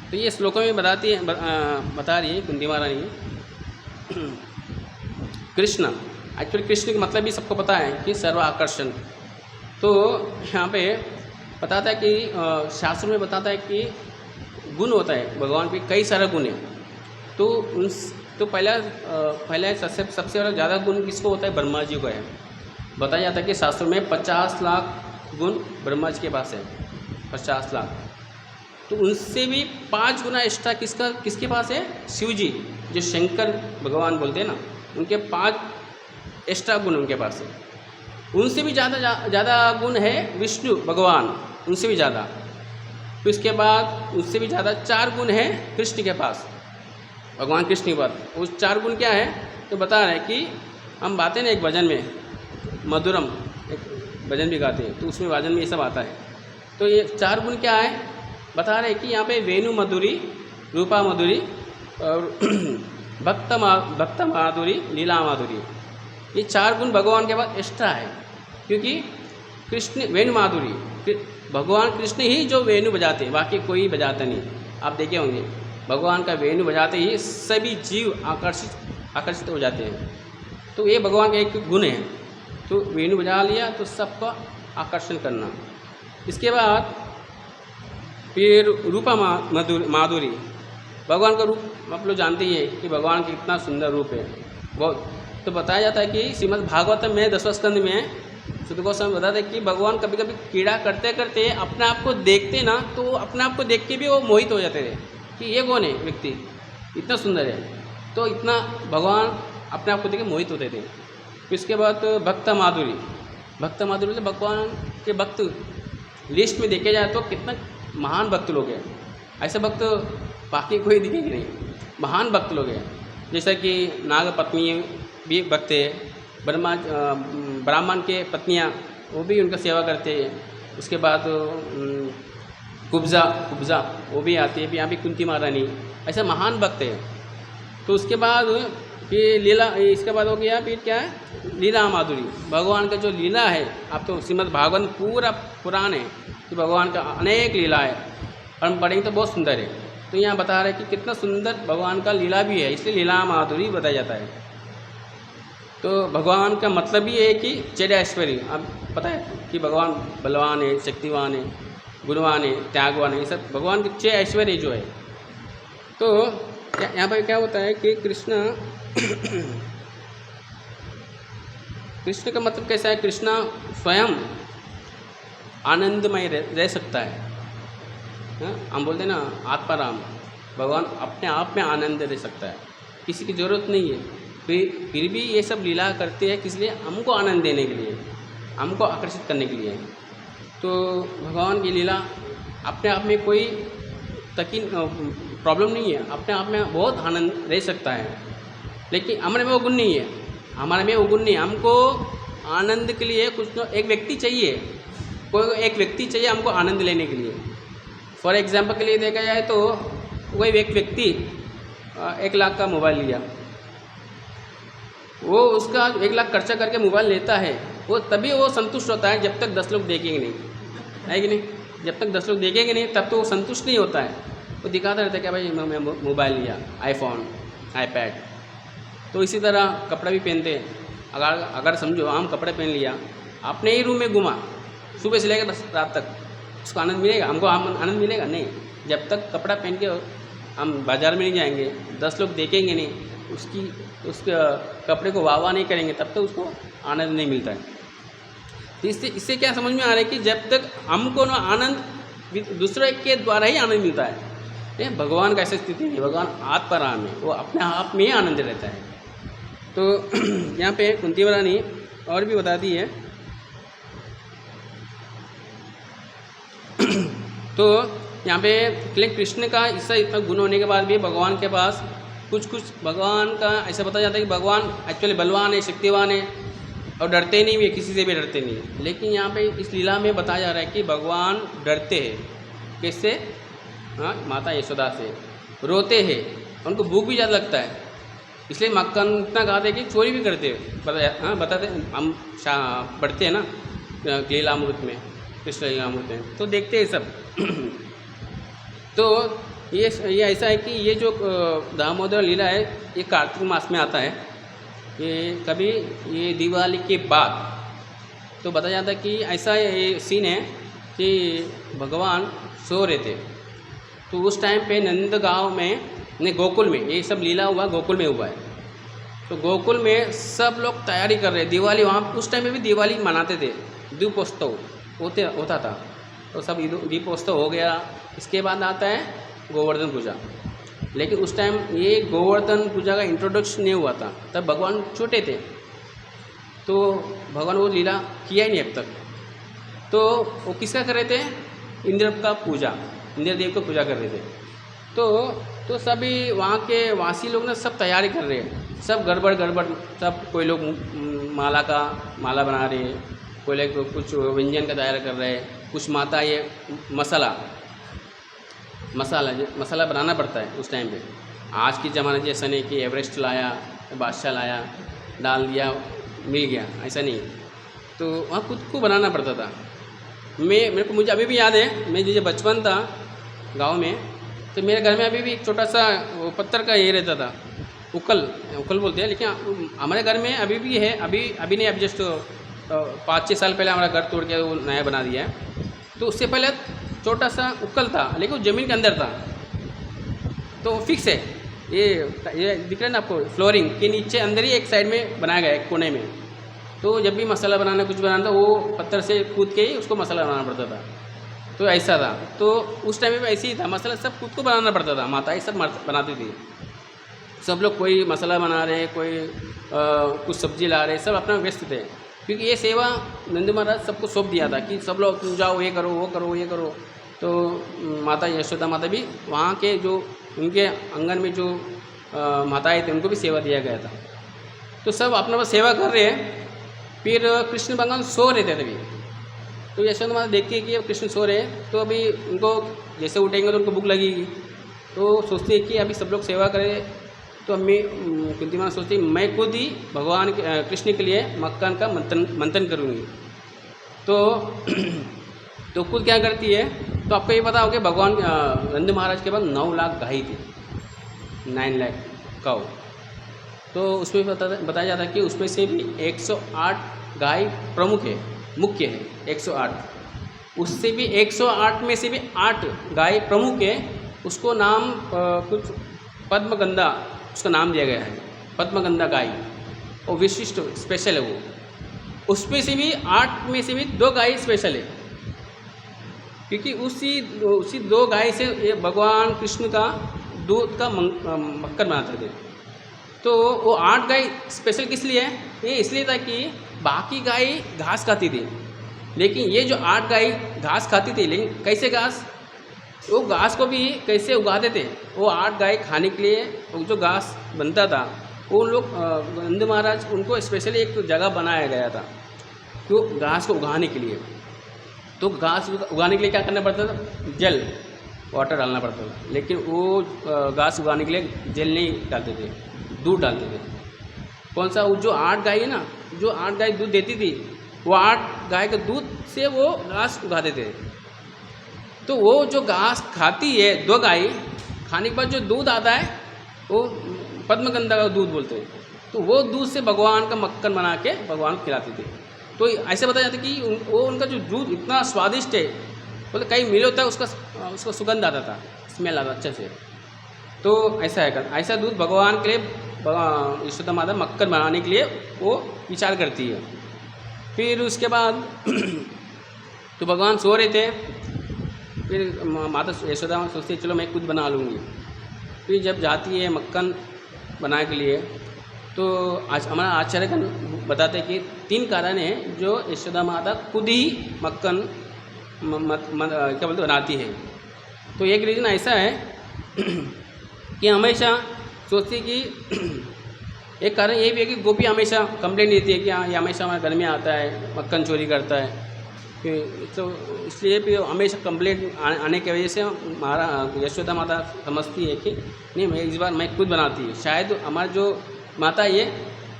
तो ये श्लोकों में बता रही है कुंती महारानी कृष्ण। एक्चुअली कृष्ण का मतलब भी सबको पता है कि सर्व आकर्षण। तो यहाँ पे बताता है कि शास्त्र में बताता है कि गुण होता है भगवान के, कई सारे गुण हैं। तो पहला सबसे ज़्यादा गुण किसको होता है, ब्रह्मा जी को है। बताया जाता है कि शास्त्र में 50 लाख गुण ब्रह्मा जी के पास है, 50 लाख। तो उनसे भी 5 गुना एक्स्ट्रा किसके पास है, शिव जी, जो शंकर भगवान बोलते हैं ना, उनके 5 एक्स्ट्रा गुण उनके पास है। उनसे भी ज़्यादा गुण है विष्णु भगवान, उनसे भी ज़्यादा। तो इसके बाद उससे भी ज़्यादा 4 गुण है कृष्ण के पास, भगवान कृष्ण के पास। वो 4 गुण क्या है, तो बता रहे हैं कि हम बातें ना एक भजन में, मधुरम एक भजन भी गाते हैं, तो उसमें भजन में ये सब आता है। तो ये 4 गुण क्या है बता रहे हैं कि यहाँ पे वेणु मधुरी, रूपा मधुरी और भक्त माधुरी, लीला माधुरी, ये 4 गुण भगवान के पास एक्स्ट्रा है। क्योंकि कृष्ण वेणु माधुरी, भगवान कृष्ण ही जो वेणु बजाते हैं, बाकी कोई बजाता नहीं। आप देखे होंगे भगवान का वेणु बजाते ही सभी जीव आकर्षित हो जाते हैं। तो ये भगवान का एक गुण है। तो वेणु बजा लिया तो सबका आकर्षण करना। इसके बाद फिर रूपा माधुरी, भगवान का रूप आप लोग जानते ही है कि भगवान का कितना सुंदर रूप है बहुत। तो बताया जाता है कि श्रीमद् भागवतम में 10वें स्कंद में सुद गोस्वामी बताते हैं कि भगवान कभी कभी क्रीड़ा करते करते अपने आप को देखते ना, तो अपने आप को देख के भी वो मोहित हो जाते थे कि ये कौन है व्यक्ति, इतना सुंदर है। तो इतना भगवान अपने आप को देख के मोहित होते थे। इसके बाद भक्त माधुरी मतलब भगवान के भक्त लिस्ट में देखे जाए तो कितना महान भक्त लोग हैं। ऐसे भक्त बाकी कोई दिखेंगे नहीं, महान भक्त लोग हैं। जैसा कि नाग पत्नी भी भक्त है, ब्राह्मण के पत्नियां वो भी उनका सेवा करते हैं। उसके बाद कुब्जा वो भी आती है, यहाँ भी कुंती महारानी, ऐसे महान भक्त है। तो उसके बाद फिर लीला, इसके बाद हो गया फिर क्या है, लीला माधुरी, भगवान का जो लीला है। आप तो श्रीमद् भागवत पूरा पुराण है कि भगवान का अनेक लीला है, और हम पढ़ेंगे तो बहुत सुंदर है। तो यहाँ बता रहे हैं कि कितना सुंदर भगवान का लीला भी है, इसलिए लीला माधुरी बताया जाता है। तो भगवान का मतलब ये है कि चैर ऐश्वर्य, अब पता है कि भगवान बलवान है, शक्तिवान है, गुणवान है, त्यागवान है, ये सब भगवान के 6 ऐश्वर्य जो है। तो यहाँ पर क्या होता है कि कृष्ण का मतलब कैसा है, कृष्ण स्वयं आनंदमय रह सकता है। हम बोलते हैं ना आत्माराम, भगवान अपने आप में आनंद रह सकता है, किसी की ज़रूरत नहीं है। फिर भी ये सब लीला करते हैं किस लिए, हमको आनंद देने के लिए, हमको आकर्षित करने के लिए। तो भगवान की लीला अपने आप में कोई प्रॉब्लम नहीं है, अपने आप में बहुत आनंद रह सकता है। लेकिन हमारे में वो गुण नहीं है, हमारे में वो गुण नहीं है। हमको आनंद के लिए कुछ एक व्यक्ति चाहिए, कोई एक व्यक्ति चाहिए हमको आनंद लेने के लिए। फॉर एग्जांपल के लिए देखा जाए तो कोई एक व्यक्ति 1 लाख का मोबाइल लिया, वो उसका 1 लाख खर्चा करके मोबाइल लेता है, वो तभी वो संतुष्ट होता है जब तक 10 लोग देखेंगे नहीं, है कि नहीं। जब तक 10 लोग देखेंगे नहीं तब तो वो संतुष्ट नहीं होता है, वो दिखाता रहता है कि भाई मैं मोबाइल लिया, आईफोन, आईपैड। तो इसी तरह कपड़ा भी पहनते हैं, अगर समझो हम कपड़े पहन लिया, अपने ही रूम में घुमा सुबह से लेकर रात तक, उसको आनंद मिलेगा? हमको आनंद मिलेगा? नहीं। जब तक कपड़ा पहन के हम बाज़ार में नहीं जाएंगे, 10 लोग देखेंगे नहीं, उसके कपड़े को वाह नहीं करेंगे, तब तक उसको आनंद नहीं मिलता है। तो इससे क्या समझ में आ रहा है कि जब तक हमको ना आनंद दूसरे के द्वारा ही आनंद मिलता है, ये भगवान का ऐसी स्थिति नहीं, भगवान आत्माराम है, वो अपने आप में ही आनंद रहता है। तो यहाँ पे कुंती महारानी और भी बताती है। तो यहाँ पे कृष्ण का इससे इतना गुण होने के बाद भी भगवान के पास कुछ भगवान का ऐसा बताया जाता है कि भगवान एक्चुअली बलवान है, शक्तिवान है और डरते नहीं भी, किसी से भी डरते नहीं। लेकिन यहाँ पे इस लीला में बताया जा रहा है कि भगवान डरते हैं। किससे? हाँ, माता यशोदा से। रोते हैं, उनको भूख भी ज़्यादा लगता है, इसलिए मक्खन इतना खाते कि चोरी भी करते हैं। हाँ, बताते हम पढ़ते हैं ना लीलामृत में, कृष्ण लीलामृत में, तो देखते हैं सब। तो ये ऐसा है कि ये जो दामोदर लीला है ये कार्तिक मास में आता है। ये कभी ये दिवाली के बाद तो बताया जाता है कि ऐसा ये सीन है कि भगवान सो रहे थे, तो उस टाइम पे नंदगांव में ने गोकुल में ये सब लीला हुआ, गोकुल में हुआ है। तो गोकुल में सब लोग तैयारी कर रहे हैं दिवाली, वहाँ उस टाइम में भी दिवाली मनाते थे, दीपोत्सव होता था। तो सब दीपोत्सव हो गया, इसके बाद आता है गोवर्धन पूजा। लेकिन उस टाइम ये गोवर्धन पूजा का इंट्रोडक्शन नहीं हुआ था, तब भगवान छोटे थे, तो भगवान वो लीला किया ही नहीं अब तक। तो वो किसका कर रहे थे? इंद्र का पूजा, इंद्रदेव को पूजा कर रहे थे। तो सभी वहाँ के वासी लोग ना सब तैयारी कर रहे हैं, सब गड़बड़ सब, कोई लोग माला बना रहे हैं, कोई लोग कुछ व्यंजन का तैयारी कर रहे हैं, कुछ माता ये मसाला बनाना पड़ता है उस टाइम पे। आज की ज़माने जैसा नहीं कि एवरेस्ट लाया, बादशाह लाया, डाल दिया, मिल गया, ऐसा नहीं। तो वहाँ खुद को बनाना पड़ता था। मुझे अभी भी याद है, मैं जैसे बचपन था गांव में, तो मेरे घर में अभी भी एक छोटा सा पत्थर का ये रहता था, उकल बोलते हैं, लेकिन हमारे घर में अभी भी है। अभी नहीं, अभी जस्ट 5-6 साल पहले हमारा घर तोड़ के वो नया बना दिया है। तो उससे पहले छोटा सा उकल था, लेकिन वो ज़मीन के अंदर था, तो फिक्स है। ये दिख रहा है ना आपको, फ्लोरिंग के नीचे अंदर ही एक साइड में बनाया गया है कोने में। तो जब भी मसाला बनाना, कुछ बनाना था, वो पत्थर से कूद के ही उसको मसाला बनाना पड़ता था। तो ऐसा था। तो उस टाइम में ऐसे ही था, मसाला सब खुद को बनाना पड़ता था, माताएं सब बनाती थी। सब लोग कोई मसाला बना रहे, कोई कुछ सब्जी ला रहे, सब अपना व्यस्त थे, क्योंकि ये सेवा नंद महाराज सबको सौंप दिया था कि सब लोग तुम जाओ, ये करो, वो करो, ये करो। तो माता यशोदा माता भी, वहाँ के जो उनके आंगन में जो माताएं थे, उनको भी सेवा दिया गया था। तो सब अपना सेवा कर रहे हैं। फिर कृष्ण भगवान सो रहे थे तभी, तो यशोदा माता देखती है कि कृष्ण सो रहे हैं, तो अभी उनको जैसे उठेंगे तो उनको भूख लगेगी, तो सोचती है कि अभी सब लोग सेवा करें। तो अम्मी कुंती माता सोचती मैं खुद ही भगवान कृष्ण के लिए मक्खन का मंथन करूँगी। तो खुद क्या करती है? तो आपको ये पता होगा भगवान नंद महाराज के पास 9 लाख गाय थी, 9 लाख काऊ। तो उसमें बताया जाता है कि उसमें से भी 108 गाय प्रमुख है, मुख्य है 108। उससे भी 108 में से भी 8 गाय प्रमुख है, उसको नाम कुछ पद्मगंधा उसका नाम दिया गया है, पद्मगंधा गाय, और विशिष्ट स्पेशल है वो। उसमें से भी 8 में से भी 2 गाय स्पेशल है, क्योंकि उसी 2 गाय से ये भगवान कृष्ण का दूध का मक्खन बनाते थे। तो वो 8 गाय स्पेशल किस लिए है? ये इसलिए था कि बाकी गाय घास खाती थी, लेकिन ये जो 8 गाय घास खाती थी, लेकिन कैसे घास? वो घास को भी कैसे उगाते थे? वो 8 गाय खाने के लिए वो जो घास बनता था, वो लोग नंद महाराज उनको स्पेशली एक जगह बनाया गया था तो घास को उगाने के लिए। तो घास उगाने के लिए क्या करना पड़ता था? वाटर डालना पड़ता था, लेकिन वो घास उगाने के लिए जल नहीं डालते थे, दूध डालते थे। कौन सा? वो जो 8 गाय है ना, जो 8 गाय दूध देती थी, वो 8 गाय के दूध से वो घास उगाते थे। तो वो जो घास खाती है 2 गाय, खाने के बाद जो दूध आता है वो पद्मगंधा का दूध बोलते हैं। तो वो दूध से भगवान का मक्खन बना के भगवान को खिलाते थे। तो ऐसे बताया जाता है कि वो उनका जो दूध इतना स्वादिष्ट है, मतलब कहीं मिले होता है उसका सुगंध आता था, स्मेल आता अच्छे से। तो ऐसा है, ऐसा दूध भगवान के लिए यशोदा माता मक्खन बनाने के लिए वो विचार करती है। फिर उसके बाद तो भगवान सो रहे थे, फिर माता यशोदा सोचती है चलो मैं खुद बना लूँगी। फिर जब जाती है मक्खन बनाने के लिए, तो आज हमारा आचार्य बताते हैं कि 3 कारण हैं जो यशोदा माता खुद ही मक्खन क्या बोलते बनाती है। तो एक रीज़न ऐसा है कि हमेशा सोचती कि एक कारण ये भी है कि गोपी हमेशा कंप्लेंट देती है कि हाँ ये हमेशा हमारे घर में आता है, मक्खन चोरी करता है। तो इसलिए भी हमेशा कंप्लेंट आने की वजह से हमारा यशोदा माता समझती है कि नहीं, मैं इस बार मैं खुद बनाती है। शायद हमारी जो माता ये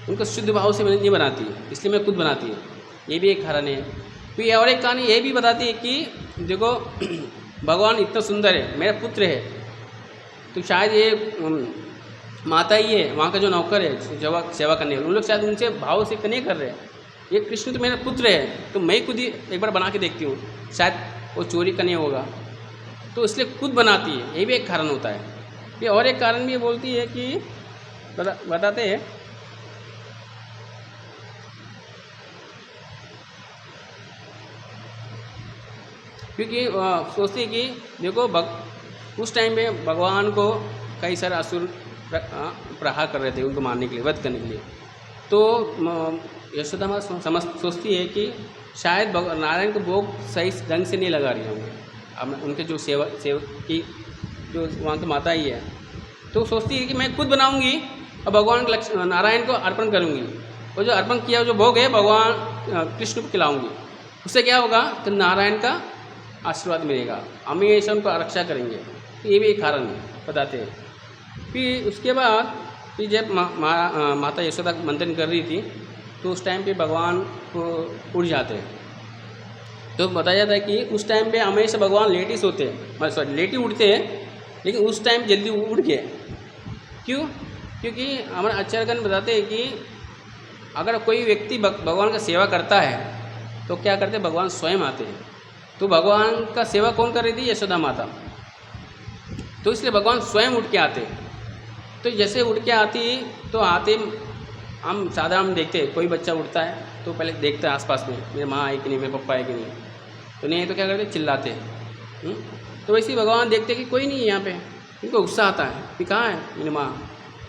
उनको शुद्ध भाव से नहीं बनाती है, इसलिए मैं खुद बनाती है। ये भी एक कारण है। फिर और एक कहानी ये भी बताती है कि देखो भगवान इतना सुंदर है, मेरा पुत्र है, तो शायद ये माता ही है, वहाँ का जो नौकर है सेवा करने वाले, उन लोग शायद उनसे भाव से नहीं कर रहे हैं। ये कृष्ण तो मेरा पुत्र है, तो मैं खुद ही एक बार बना के देखती हूँ, शायद वो चोरी करने होगा, तो इसलिए खुद बनाती है। ये भी एक कारण होता है। ये और एक कारण भी बोलती है कि बताते हैं क्योंकि सोचती है कि देखो उस टाइम पे भगवान को कई सारे असुर प्रहार कर रहे थे उनको मारने के लिए, वध करने के लिए। तो यशोदा माता सोचती है कि शायद नारायण को भोग सही ढंग से नहीं लगा रही होंगे, अब उनके जो सेवा की जो वहाँ की माता ही है, तो सोचती है कि मैं खुद बनाऊंगी और भगवान को नारायण को अर्पण करूंगी, और जो अर्पण किया जो भोग है भगवान कृष्ण को खिलाऊंगी। उससे क्या होगा तो नारायण का आशीर्वाद मिलेगा, हमेशा उनको रक्षा करेंगे। तो ये भी एक कारण बताते हैं। फिर उसके बाद फिर जब माता यशोदा मंथन कर रही थी, तो उस टाइम पे भगवान को उड़ जाते हैं। तो बताया जाता है कि उस टाइम पे हमेशा भगवान लेट ही सोते हैं, सॉरी लेट ही उठते हैं, लेकिन उस टाइम जल्दी उठ गए। क्यों? क्योंकि हमारे आचार्यगण बताते हैं कि अगर कोई व्यक्ति भगवान का सेवा करता है तो क्या करते, भगवान स्वयं आते हैं। तो भगवान का सेवा कौन कर रही थी? यशोदा माता। तो इसलिए भगवान स्वयं उठ के आते। तो जैसे उठ के आती तो आते हम साधारण देखते हैं, कोई बच्चा उठता है तो पहले देखते हैं आसपास में मेरे माँ है कि नहीं, मेरे पापा है कि नहीं, तो नहीं है तो क्या करते, चिल्लाते हैं। तो वैसे ही भगवान देखते कि कोई नहीं है यहाँ पे, इनको गुस्सा आता है कि कहाँ है मेरी माँ।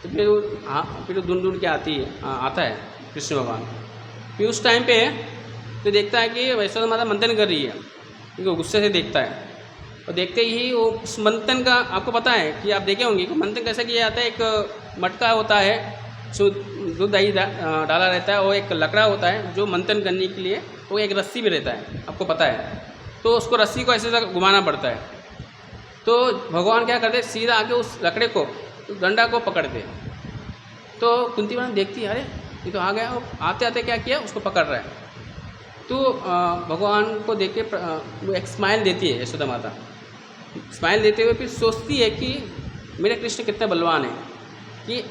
तो फिर ढूंढ के आता है कृष्ण भगवान। फिर उस टाइम पे तो देखता है कि यशोदा माता मंथन कर रही है, इनको गुस्से से देखता है, और देखते ही वो उस मंथन का आपको पता है कि आप देखे होंगे कि मंथन कैसा किया जाता है। एक मटका होता है जो दूध दही डाला रहता है, और एक लकड़ा होता है जो मंथन करने के लिए, वो एक रस्सी भी रहता है, आपको पता है। तो उसको रस्सी को ऐसे घुमाना पड़ता है। तो भगवान क्या करते, सीधा आके उस लकड़े को, उस डंडा को पकड़ते। तो कुंती माता देखती है, अरे ये तो आ गया, आते आते क्या किया, उसको पकड़ रहा है। तो भगवान को देख के वो एक स्माइल देती है यशोदा माता। स्माइल देते हुए फिर सोचती है कि मेरे कृष्ण कितने बलवान है, कि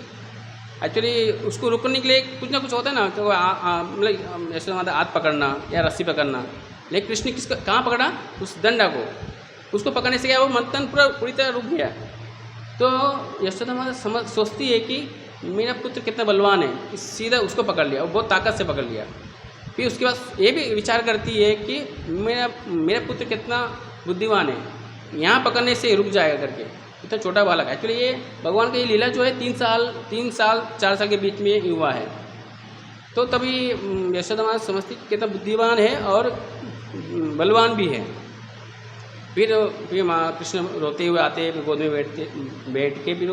एक्चुअली उसको रोकने के लिए कुछ ना कुछ होता है ना, तो मतलब यशोदा माता हाथ पकड़ना या रस्सी पकड़ना, लेकिन कृष्ण कहाँ पकड़ा, उस डंडा को। उसको पकड़ने से क्या वो मंथन पूरी तरह रुक गया। तो यशोदा माता सोचती है कि मेरा पुत्र कितना बलवान है, सीधा उसको पकड़ लिया और बहुत ताकत से पकड़ लिया। फिर उसके बाद ये भी विचार करती है कि मेरा पुत्र कितना बुद्धिमान है, यहाँ पकड़ने से रुक जाएगा करके, इतना छोटा बालक। एक्चुअली ये भगवान का ये लीला जो है 3 साल 4 साल के बीच में हुआ है। तो तभी यशोदा माता समझती कि कितना बुद्धिमान है और बलवान भी है। फिर कृष्ण रोते हुए आते, फिर गोद में बैठ के फिर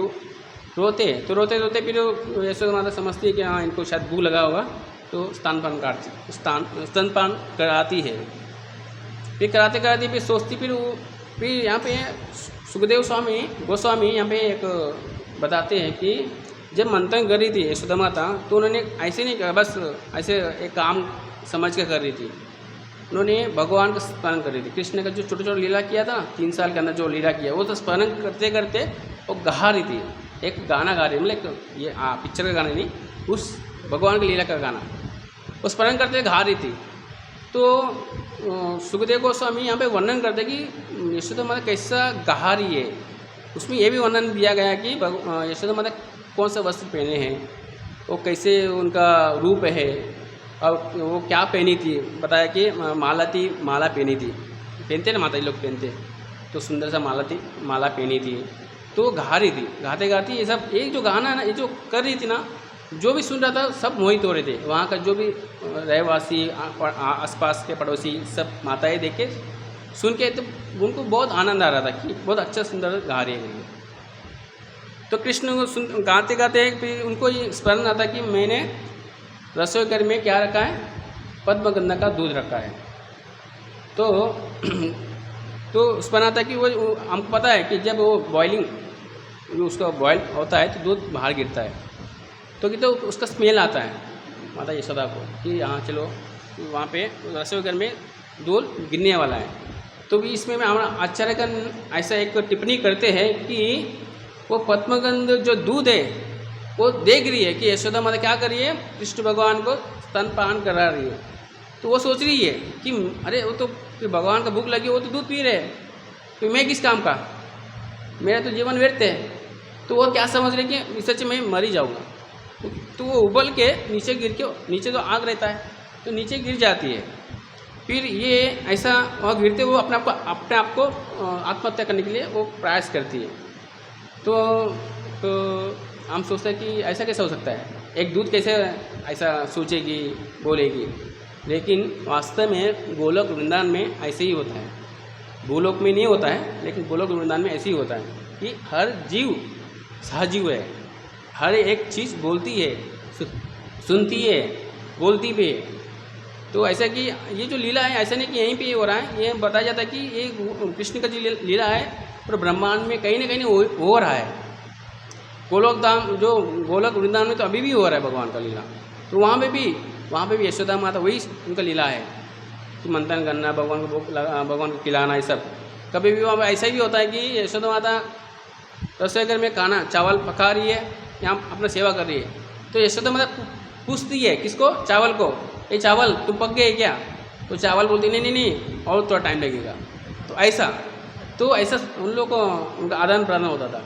रोते। तो रोते रोते फिर यशोदा माता समझती है कि हाँ इनको शायद भूख लगा होगा, तो स्तनपान कराती है। फिर कराते कराते फिर सोचती, फिर यहाँ पे सुखदेव गोस्वामी यहाँ पे एक बताते हैं कि जब मंथन कर रही थी यशोदा माता, तो उन्होंने ऐसे नहीं कहा, बस ऐसे एक काम समझ के कर रही थी। उन्होंने भगवान का स्मरण कर रही थी। कृष्ण का जो छोटा छोटा लीला किया था 3 साल के अंदर जो लीला किया, वो तो स्मरण करते करते वो गा रही थी, एक गाना गा रही, मतलब ये पिक्चर का गाना नहीं, उस भगवान की लीला का गाना वो स्मरण करते गा रही थी। तो सुखदेव गोस्वामी यहाँ पे वर्णन करते कि यशोदा माता कैसा गा रही है। उसमें ये भी वर्णन दिया गया कि यशोदा माता कौन सा वस्त्र पहने हैं, वो कैसे उनका रूप है, और वो क्या पहनी थी। बताया कि माला पहनी थी, पहनते ना माता जी लोग पहनते, तो सुंदर सा माला पहनी थी। तो गा रही थी, गाते गाते ये सब, एक जो गाना है ना, ये जो कर रही थी ना, जो भी सुन रहा था सब मोहित हो रहे थे। वहाँ का जो भी रहवासी, आसपास के पड़ोसी, सब माताएं देख के सुन के तो उनको बहुत आनंद आ रहा था कि बहुत अच्छा सुंदर गा रही है। तो कृष्ण को सुन गाते गाते फिर उनको ये स्मरण आता कि मैंने रसोई घर में क्या रखा है, पद्मगंधा का दूध रखा है। तो स्मरण आता कि वो हमको पता है कि जब वो बॉइलिंग, उसका बॉयल होता है तो दूध बाहर गिरता है, तो उसका स्मेल आता है माता यशोदा को कि हाँ चलो वहाँ पे रसोई घर में दूध गिरने वाला है। तो भी इसमें हमारा आचार्यगण ऐसा एक टिप्पणी करते हैं कि वो पद्मगंध जो दूध है वो देख रही है कि यशोदा माता क्या कर रही है, कृष्ण भगवान को स्तनपान करा रही है। तो वो सोच रही है कि अरे वो तो भगवान का भूख लगी, वो तो दूध पी रहे हैं, तो मैं किस काम का, मेरा तो जीवन व्यर्थ है। तो वो क्या समझ रहे कि सच में मर ही जाऊँगा। तो वो उबल के नीचे गिर के, नीचे तो आग रहता है तो नीचे गिर जाती है। फिर ये ऐसा वहाँ गिरते वो अपने आप को आत्महत्या करने के लिए वो प्रयास करती है। तो हम सोचते हैं कि ऐसा कैसे हो सकता है, एक दूध कैसे ऐसा सोचेगी बोलेगी। लेकिन वास्तव में गोलोक वृंदावन में ऐसे ही होता है, भूलोक में नहीं होता है, लेकिन गोलोक वृंदावन में ऐसे ही होता है कि हर जीव सहजीव है, हर एक चीज़ बोलती है, सुनती है, बोलती भी है। तो ऐसा कि ये जो लीला है ऐसा नहीं कि यहीं पे हो रहा है, ये बताया जाता है कि ये कृष्ण का जो लीला है और ब्रह्मांड में कहीं ना कहीं हो रहा है। गोलोक धाम जो गोलोक वृंदावन में तो अभी भी हो रहा है भगवान का लीला। तो वहाँ पे भी यशोदा माता वही उनका लीला है कि मंथन करना, भगवान को खिलाना, ये सब। कभी भी वहाँ ऐसा भी होता है कि यशोदा माता रसोई घर में खाना चावल पका रही है, यहाँ अपना सेवा कर रही है, तो यशोदा माता पूछती है किसको, चावल को, ये चावल तुम पक गए क्या? तो चावल बोलती नहीं और थोड़ा टाइम लगेगा। तो ऐसा उन लोगों को उनका आदान प्रदान होता था।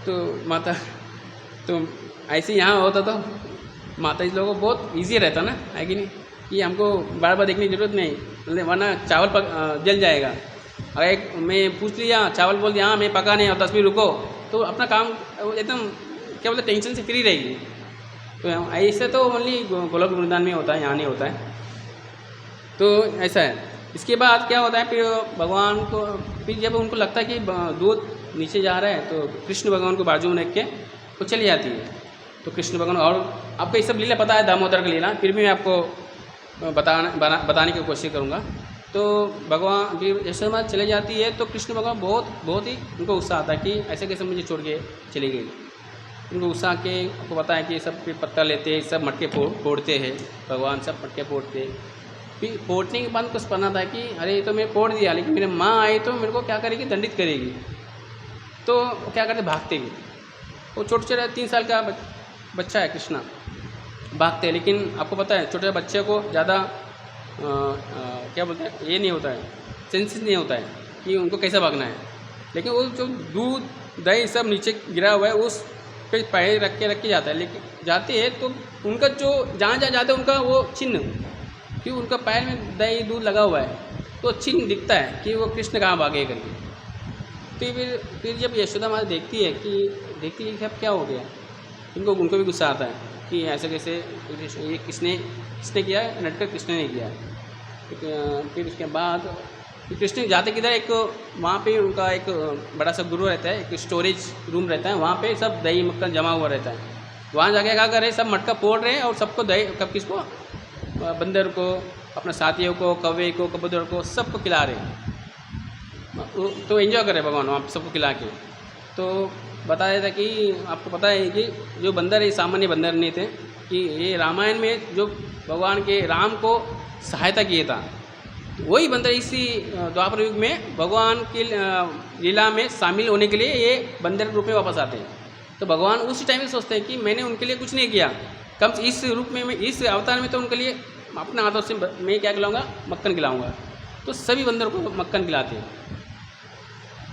तो माता तो ऐसे यहाँ होता तो माता जी लोगों को बहुत ईजी रहता ना, है कि नहीं, कि हमको बार बार देखने की जरूरत नहीं, वरना चावल जल जाएगा। अगर एक मैं पूछ लिया, चावल बोल दिया हाँ मैं पका नहीं, और 10 मिनट रुको, तो अपना काम एकदम क्या बोलते टेंशन से फ्री रहेगी। तो ऐसे तो ओनली गोलोक वृंदावन में होता है, यहाँ नहीं होता है। तो ऐसा है। इसके बाद क्या होता है, फिर भगवान को, फिर जब उनको लगता है कि दूध नीचे जा रहा है, तो कृष्ण भगवान को बाजू में रख के वो चली जाती है। तो कृष्ण भगवान, और आपको ये सब लीला पता है, दामोदर का लीला, फिर भी मैं आपको बताने की कोशिश करूँगा। तो भगवान फिर यशोदा माता चले जाती है, तो कृष्ण भगवान बहुत ही उनको गुस्सा आता है कि ऐसे कैसे मुझे छोड़ के चली गई। उनको गुस्सा के, आपको पता है कि सब पत्ता लेते हैं, सब मटके फोड़ते हैं, भगवान सब मटके फोड़ते। फिर फोड़ने के बाद उनको स्मरण आता है कि अरे ये तो मैं फोड़ दिया, लेकिन मेरी माँ आई तो मेरे को क्या करेगी, दंडित करेगी। तो क्या करते, भागते भी। वो छोटे 3 साल का बच्चा है कृष्णा, भागते हैं। लेकिन आपको पता है छोटे बच्चे को ज़्यादा क्या बोलते हैं, ये नहीं होता है, सेंसिस नहीं होता है कि उनको कैसे भागना है। लेकिन वो जो दूध दही सब नीचे गिरा हुआ है उस पे पैर रख के जाता है। लेकिन जाते हैं तो उनका जो जहाँ जाते हैं उनका वो चिन्ह, कि उनका पैर में दही दूध लगा हुआ है, तो चिन्ह दिखता है कि वो कृष्ण कहाँ भागे करके। तो फिर जब यशोदा माता देखती है कि अब क्या हो गया, उनको भी गुस्सा आता है कि ऐसे कैसे, ये किसने किया है, नटकर कृष्ण ने किया है। फिर उसके बाद कृष्ण जाते किधर, एक वहाँ पे उनका एक बड़ा सा गुरु रहता है, एक स्टोरेज रूम रहता है, वहाँ पे सब दही मक्खन जमा हुआ रहता है। वहाँ जाके क्या कर रहे हैं, सब मटका फोड़ रहे हैं और सबको दही, किसको, बंदर को, अपने साथियों को, कौवे को, कबूतर को, सबको खिला रहे हैं। तो एंजॉय कर रहे हैं भगवान वहाँ सबको खिला के। तो बताया था कि आपको पता है कि जो बंदर है सामान्य बंदर नहीं थे, कि ये रामायण में जो भगवान के राम को सहायता किया था, वही बंदर इसी द्वापर युग में भगवान की लीला में शामिल होने के लिए ये बंदर के रूप में वापस आते हैं। तो भगवान उस टाइम में सोचते हैं कि मैंने उनके लिए कुछ नहीं किया, कम से इस रूप में, इस अवतार में तो उनके लिए अपने हाथों से मैं क्या खिलाऊंगा, मक्खन खिलाऊंगा। तो सभी बंदर को मक्खन खिलाते हैं।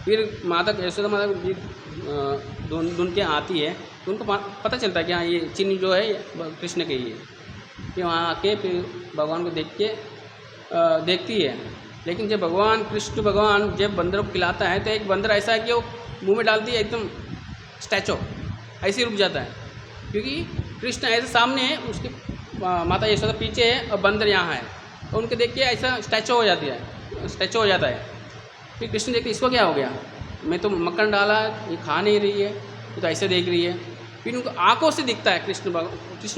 फिर माता यशोदा माता ढूंढ के आती है, तो उनको पता चलता है कि हाँ ये चिन्ह जो है कृष्ण के ही है। फिर वहाँ आके फिर भगवान को देखती है। लेकिन जब कृष्ण भगवान जब बंदरों को खिलाता है, तो एक बंदर ऐसा है कि वो मुंह में डालती है एकदम स्टैचो, ऐसे ही रुक जाता है, क्योंकि कृष्ण ऐसे सामने है, उसकी माता यशोदा पीछे है और बंदर यहाँ है, और उनके देख के ऐसा स्टैचो हो जाता है। फिर कृष्ण देखते इसको क्या हो गया, मैं तो मक्खन डाला, ये खा नहीं रही है, ये तो ऐसे देख रही है। फिर उनको आंखों से दिखता है कृष्ण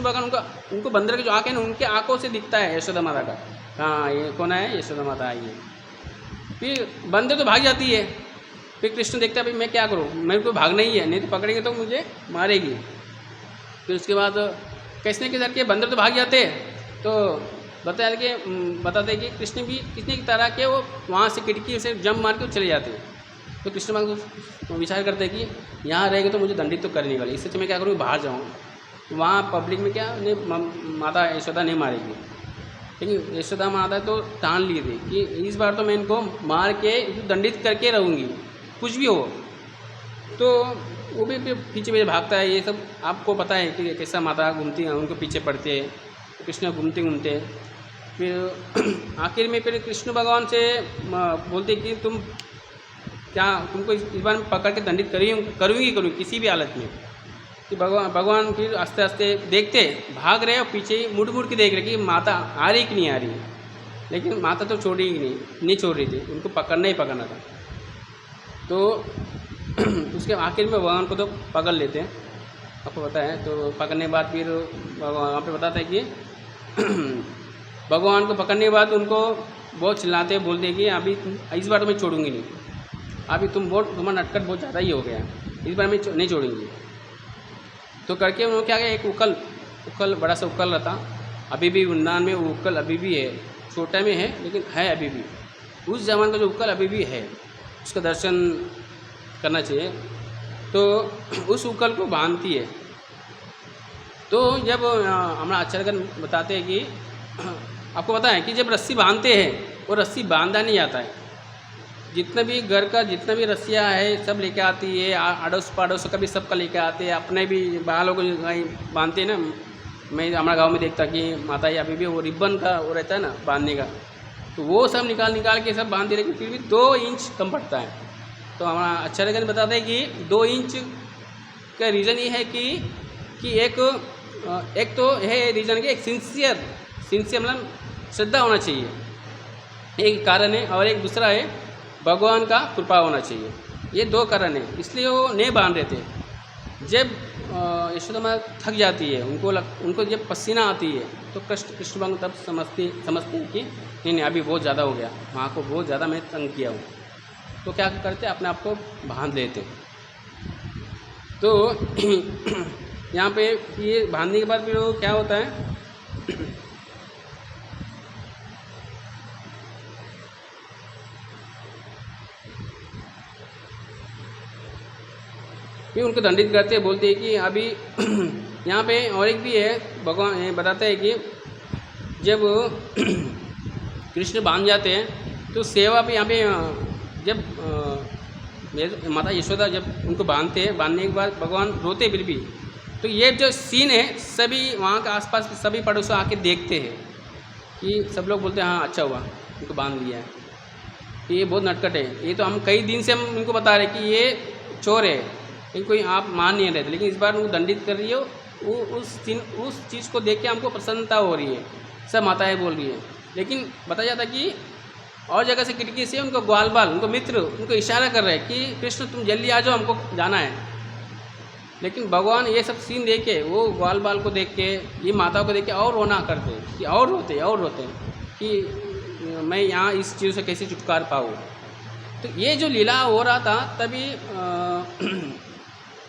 भगवान उनको बंदर के जो आँखें हैं उनके आंखों से दिखता है यशोदा माता का, हाँ ये कौन है, यशोदा माता आई है। फिर बंदर तो भाग जाती है। फिर कृष्ण देखता है भाई मैं क्या करूँ, मेरे को भागना ही है, नहीं तो पकड़ेंगे तो मुझे मारेगी। फिर उसके बाद कैसे करके बंदर तो भाग जाते हैं। तो बताते कि कृष्ण भी कितने की तरह के वो वहाँ से खिड़की से जंप मार के वो चले जाते हैं। तो कृष्ण भगवान विचार करते हैं कि यहाँ रहेंगे तो मुझे दंडित तो करने वाले, इससे तो मैं क्या करूँ, बाहर जाऊँ, वहाँ पब्लिक में क्या माता यशोदा नहीं मारेगी। लेकिन यशोदा माता तो ठान ली थी कि इस बार तो मैं इनको मार के दंडित करके रहूँगी, कुछ भी हो। तो वो भी पीछे भागता है। ये सब आपको पता है कि कैसा माता घूमती है, उनको पीछे पड़ते हैं, कृष्ण घूमते फिर आखिर में फिर कृष्ण भगवान से बोलते कि तुमको इस बार में पकड़ के दंडित करूँगी किसी भी हालत में। कि भगवान फिर आस्ते आस्ते देखते भाग रहे और पीछे ही मुड़ के देख रहे कि माता आ रही कि नहीं आ रही। लेकिन माता तो नहीं छोड़ रही थी, उनको पकड़ना ही पकड़ना था। तो उसके आखिर में भगवान को तो पकड़ लेते हैं, आपको पता है। तो पकड़ने के बाद फिर वहाँ पे बताते हैं कि भगवान को पकड़ने के बाद उनको बहुत चिल्लाते बोलते कि अभी इस बार तो मैं छोड़ूंगी नहीं, अभी तुम्हारा नटखट बहुत ज़्यादा ही हो गया, इस बार मैं नहीं छोड़ूंगी। तो करके उन्होंने क्या किया, एक उकल बड़ा सा उकल रहता, अभी भी वृंदावन में वो उकल अभी भी है, छोटा में है लेकिन है अभी भी, उस जमाने का जो उकल अभी भी है, उसका दर्शन करना चाहिए। तो उस उकल को बांधती है। तो जब हमारा आचार्यगण बताते हैं कि आपको पता है कि जब रस्सी बांधते हैं वो रस्सी बांधा नहीं जाता है, जितना भी घर का जितना भी रस्सियाँ है सब लेके आती है, अड़ोस पड़ोस का भी सबका लेके आते हैं, अपने भी बालों को बांधते हैं ना। मैं हमारे गांव में देखता कि माता जी अभी भी वो रिबन का वो रहता है ना बांधने का, तो वो सब निकाल के सब बांधते, लेकिन फिर भी 2 इंच कम पड़ता है। तो हमारा आचार्यगण बताते हैं कि 2 इंच का रीज़न ये है कि एक तो है रीज़न कि एक सिंसियर मतलब श्रद्धा होना चाहिए, एक कारण है, और एक दूसरा है भगवान का कृपा होना चाहिए। ये 2 कारण है, इसलिए वो नहीं बांध रहे थे। जब यशोदा माँ थक जाती है, उनको जब पसीना आती है तो कृष्ण भगवान तब समझते हैं कि नहीं अभी बहुत ज़्यादा हो गया, माँ को बहुत ज़्यादा मैं तंग किया हूँ। तो क्या करते अपने आप को बांध लेते। तो यहाँ पे ये बांधने के बाद फिर वो क्या होता है, फिर उनको दंडित करते हैं, बोलते हैं कि अभी यहाँ पे और एक भी है, भगवान बताते हैं कि जब कृष्ण बांध जाते हैं तो सेवा पे यहाँ पे जब माता यशोदा जब उनको बांधने के बाद भगवान रोते फिर भी। तो ये जो सीन है सभी वहाँ के आसपास सभी पड़ोसी आके देखते हैं कि सब लोग बोलते हैं हाँ अच्छा हुआ उनको बांध लिया है, ये बहुत नटखट है, ये तो हम कई दिन से हम इनको बता रहे कि ये चोर है, लेकिन कोई आप मान नहीं रहे थे, लेकिन इस बार वो दंडित कर रही है। वो उस चीज़ को देख के हमको प्रसन्नता हो रही है, सब माताएं बोल रही है। लेकिन बताया जाता कि और जगह से खिड़की से उनको ग्वाल बाल उनको मित्र उनको इशारा कर रहे हैं कि कृष्ण तुम जल्दी आ जाओ, हमको जाना है। लेकिन भगवान ये सब सीन देख के, वो ग्वाल बाल को देख के, ये माता को देख के और रोना करते कि और रोते कि मैं यहाँ इस चीज़ से कैसे छुटकारा पाऊँ। तो ये जो लीला हो रहा था तभी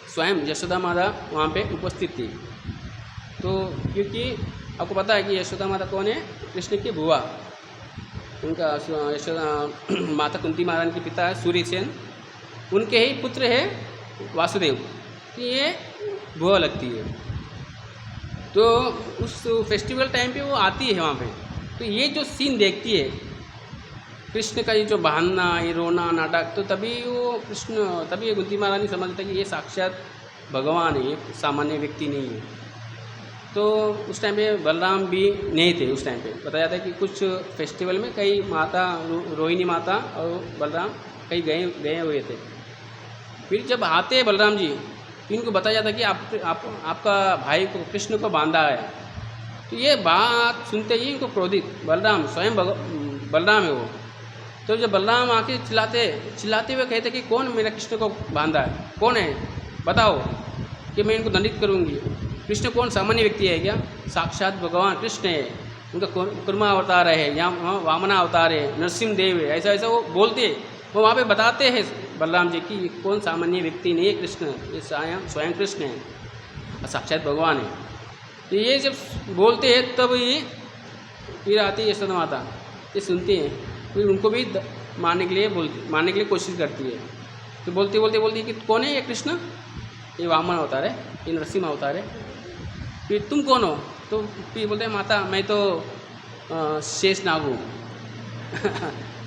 स्वयं यशोदा माता वहाँ पे उपस्थित थी। तो क्योंकि आपको पता है कि यशोदा माता कौन है? कृष्ण की बुआ, उनका यशोदा माता कुंती महारानी के पिता है सूर्यसेन, उनके ही पुत्र है वासुदेव, तो ये बुआ लगती है। तो उस फेस्टिवल टाइम पे वो आती है वहाँ पे, तो ये जो सीन देखती है कृष्ण का, ये जो बहाना, ये रोना नाटक, तो तभी ये कुंती महारानी समझता है कि ये साक्षात भगवान है, ये सामान्य व्यक्ति नहीं है। तो उस टाइम पे बलराम भी नहीं थे। उस टाइम पे बताया जाता है कि कुछ फेस्टिवल में कई माता, रोहिणी माता और बलराम कहीं गए हुए थे। फिर जब आते हैं बलराम जी, तो इनको बताया जाता है कि आपका भाई को, कृष्ण को बांधा है। तो ये बात सुनते ही इनको क्रोधित, बलराम स्वयं बलराम है वो, तो जब बलराम आके चिल्लाते हुए कहते कि कौन मेरा कृष्ण को बांधा है, कौन है बताओ कि मैं इनको दंडित करूँगी। कृष्ण कौन सामान्य व्यक्ति है क्या? साक्षात भगवान कृष्ण है, उनका कुर्मा अवतार है, यहाँ वामना अवतार है, नरसिंह देव है, ऐसा ऐसा वो बोलते, वो वहाँ पे बताते हैं बलराम जी की कौन सामान्य व्यक्ति नहीं है, कृष्ण, ये स्वयं कृष्ण है, साक्षात भगवान है। तो ये जब बोलते हैं तब ये फिर आती है यशोदा माता, ये सुनती हैं, फिर उनको भी मारने के लिए कोशिश करती है। तो बोलती कि कौन है ये कृष्ण? ये वामन अवतार है, ये नरसिंह अवतार है। फिर तुम कौन हो? तो फिर बोलते हैं माता मैं तो शेषनाग हूँ।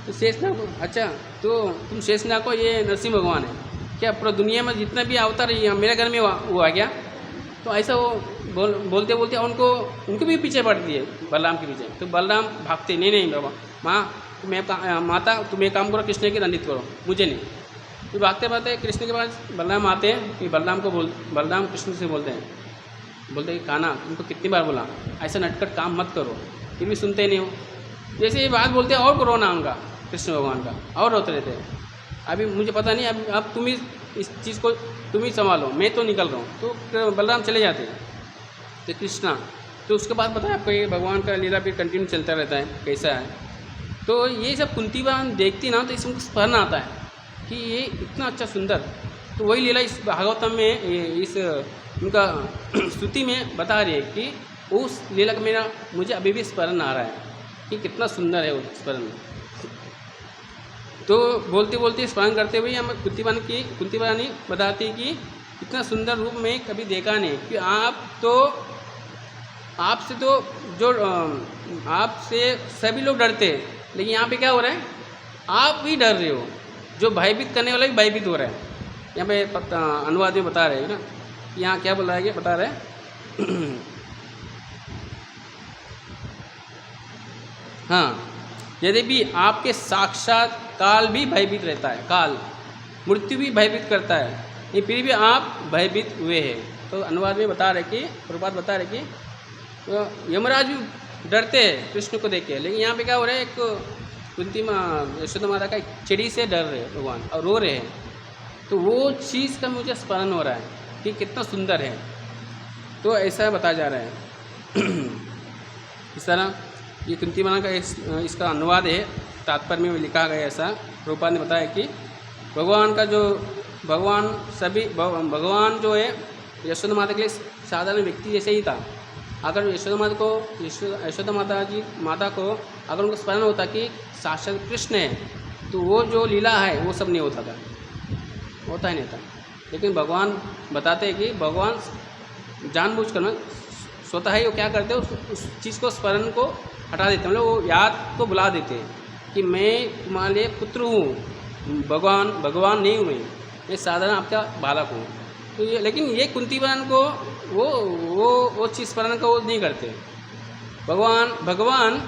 तो शेषनाग, अच्छा तो तुम शेषनाग हो, ये नरसिंह भगवान है क्या? पूरा दुनिया में जितना भी अवतार है मेरे घर में हुआ क्या? तो ऐसा वो बोलते उनको भी पीछे पड़ती है, बलराम के पीछे। तो बलराम भागते, नहीं बाबा माता तुम एक काम करो, कृष्ण की दंडित करो, मुझे नहीं। फिर भागते कृष्ण के पास बलराम आते हैं। फिर बलराम कृष्ण से बोलते कि कान्हा तुमको कितनी बार बोला ऐसा नटखट काम मत करो, फिर भी सुनते नहीं हो। जैसे ये बात बोलते हैं और को रोना उनका, कृष्ण भगवान का, और रोते रहते हैं। अभी मुझे पता नहीं, अब तुम ही इस चीज़ को तुम ही संभालो, मैं तो निकल रहा हूँ। तो बलराम चले जाते हैं। तो कृष्णा, तो उसके बाद पता है आपको ये भगवान का लीला फिर कंटिन्यू चलता रहता है कैसा है। तो ये सब कुंती बहन देखती ना, तो इसमें स्मरण आता है कि ये इतना अच्छा सुंदर। तो वही लीला इस भागवतम में, इस उनका स्तुति में बता रही है कि उस लीला का मुझे अभी भी स्मरण आ रहा है कि कितना सुंदर है वो स्मरण। तो बोलते स्मरण करते हुए हम कुंती बहन बताती है कि इतना सुंदर रूप में कभी देखा नहीं, कि आपसे सभी लोग डरते हैं, लेकिन यहाँ पे क्या हो रहा है, आप भी डर रहे हो, जो भयभीत करने वाला भी भयभीत हो रहा है। यहाँ पे अनुवाद में बता रहे हैं ना, यहाँ क्या बोल रहा है कि बता रहे हैं हाँ, यदि भी आपके साक्षात काल भी भयभीत रहता है, काल मृत्यु भी भयभीत करता है, ये फिर भी आप भयभीत हुए हैं। तो अनुवाद में बता रहे कि प्रभुपाद बता रहे कि तो यमराज भी डरते हैं कृष्ण को देख के, लेकिन यहाँ पे क्या हो रहा है, एक कुंती यशोदा माता का एक चिड़ी से डर रहे हैं भगवान और रो रहे हैं। तो वो चीज़ का मुझे स्मरण हो रहा है कि कितना सुंदर है। तो ऐसा बताया जा रहा है। इस तरह ये कुंती माता का इसका अनुवाद है, तात्पर्य में लिखा गया ऐसा। प्रभुपाद ने बताया कि भगवान जो है यशोदा माता के लिए साधारण व्यक्ति जैसे ही था। अगर यशोदा माता को अगर उनको स्मरण होता कि साक्षात कृष्ण है, तो वो जो लीला है वो सब नहीं होता ही नहीं था। लेकिन भगवान बताते हैं कि भगवान जानबूझकर स्वतः ही वो क्या करते हैं, उस चीज़ को स्मरण को हटा देते हैं, मतलब वो याद को बुला देते हैं कि मैं तुम्हारे लिए पुत्र हूँ, भगवान नहीं हूँ, मैं साधारण आपका बालक हूँ। तो ये, लेकिन ये कुंती बहन को वो चीज़ स्मरण को वो नहीं करते। भगवान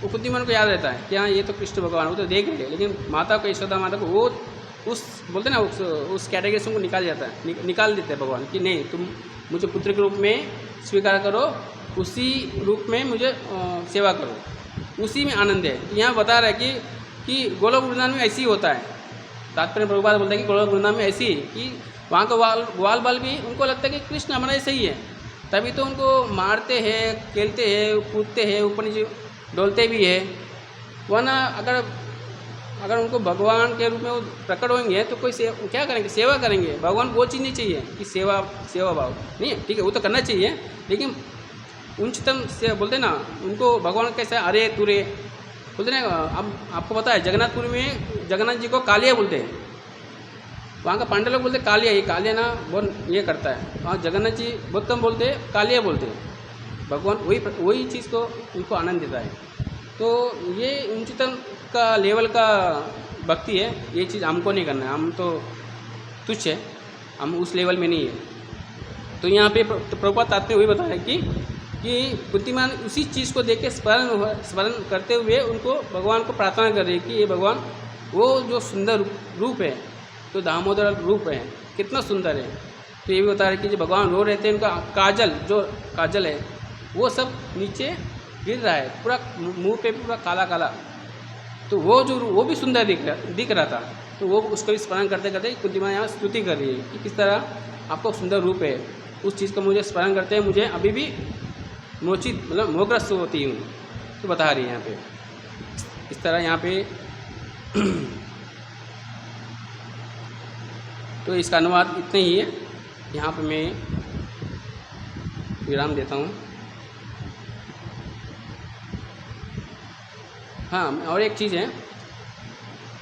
वो कुंती बहन को याद रहता है कि हाँ ये तो कृष्ण भगवान, वो तो देख रहे हैं। लेकिन माता को, यशोदा माता को वो बोलते ना उस कैटेगरी से उनको निकाल देते हैं भगवान कि नहीं, तुम मुझे पुत्र के रूप में स्वीकार करो, उसी रूप में मुझे सेवा करो, उसी में आनंद है। यहाँ बता रहा है कि गोलोक वृंदावन में ऐसी ही होता है। तात्पर्य प्रभुपाद बोलता है कि गोलोक वृंदावन में ऐसी कि वहाँ का ग्वाल बाल भी उनको लगता है कि कृष्ण हमारा ऐसे ही है, तभी तो उनको मारते हैं, खेलते हैं, कूदते हैं, ऊपर नीचे डोलते भी है। वरना अगर अगर उनको भगवान के रूप में वो प्रकट होंगे तो कोई क्या करेंगे, सेवा करेंगे। भगवान को वो चीज़ नहीं चाहिए कि सेवा भाव नहीं है, ठीक है, वो तो करना चाहिए, लेकिन उच्चतम से बोलते ना उनको भगवान कैसे अरे तुरे बोलते ना। अब आपको पता है जगन्नाथपुरी में जगन्नाथ जी को कालिया बोलते हैं, वहाँ का पांडे लोग बोलते कालिया, ये कालिया ना बहुत ये करता है। वहाँ जगन्नाथ जी बहुत कम बोलते हैं, कालिया बोलते हैं। भगवान वही चीज़ को उनको आनंद देता है। तो ये उच्चतम का लेवल का भक्ति है, ये चीज़ हमको नहीं करना है, हम तो तुच्छ है, हम उस लेवल में नहीं है। तो यहाँ पे प्रभुपाद आते हुए बताया कि बुद्धिमान उसी चीज़ को देख के स्मरण करते हुए उनको भगवान को प्रार्थना कर रहे हैं कि ये भगवान वो जो सुंदर रूप है, तो दामोदर रूप है, कितना सुंदर है। तो ये भी बता रहे कि जो भगवान रो रहे थे, उनका काजल है वो सब नीचे गिर रहा है, पूरा मुंह पे पूरा काला काला। तो वो भी सुंदर दिख रहा था। तो वो उसको स्मरण करते करते कुंतीमाँ यहाँ स्तुति कर रही है कि किस तरह आपको सुंदर रूप है, उस चीज़ को मुझे स्मरण करते हैं, मुझे अभी भी मोचित मतलब मोहग्रस्त होती हूँ। तो बता रही है यहाँ पे इस तरह यहाँ पे। तो इसका अनुवाद इतना ही है, यहाँ पे मैं विराम देता हूँ। हाँ, और एक चीज़ है,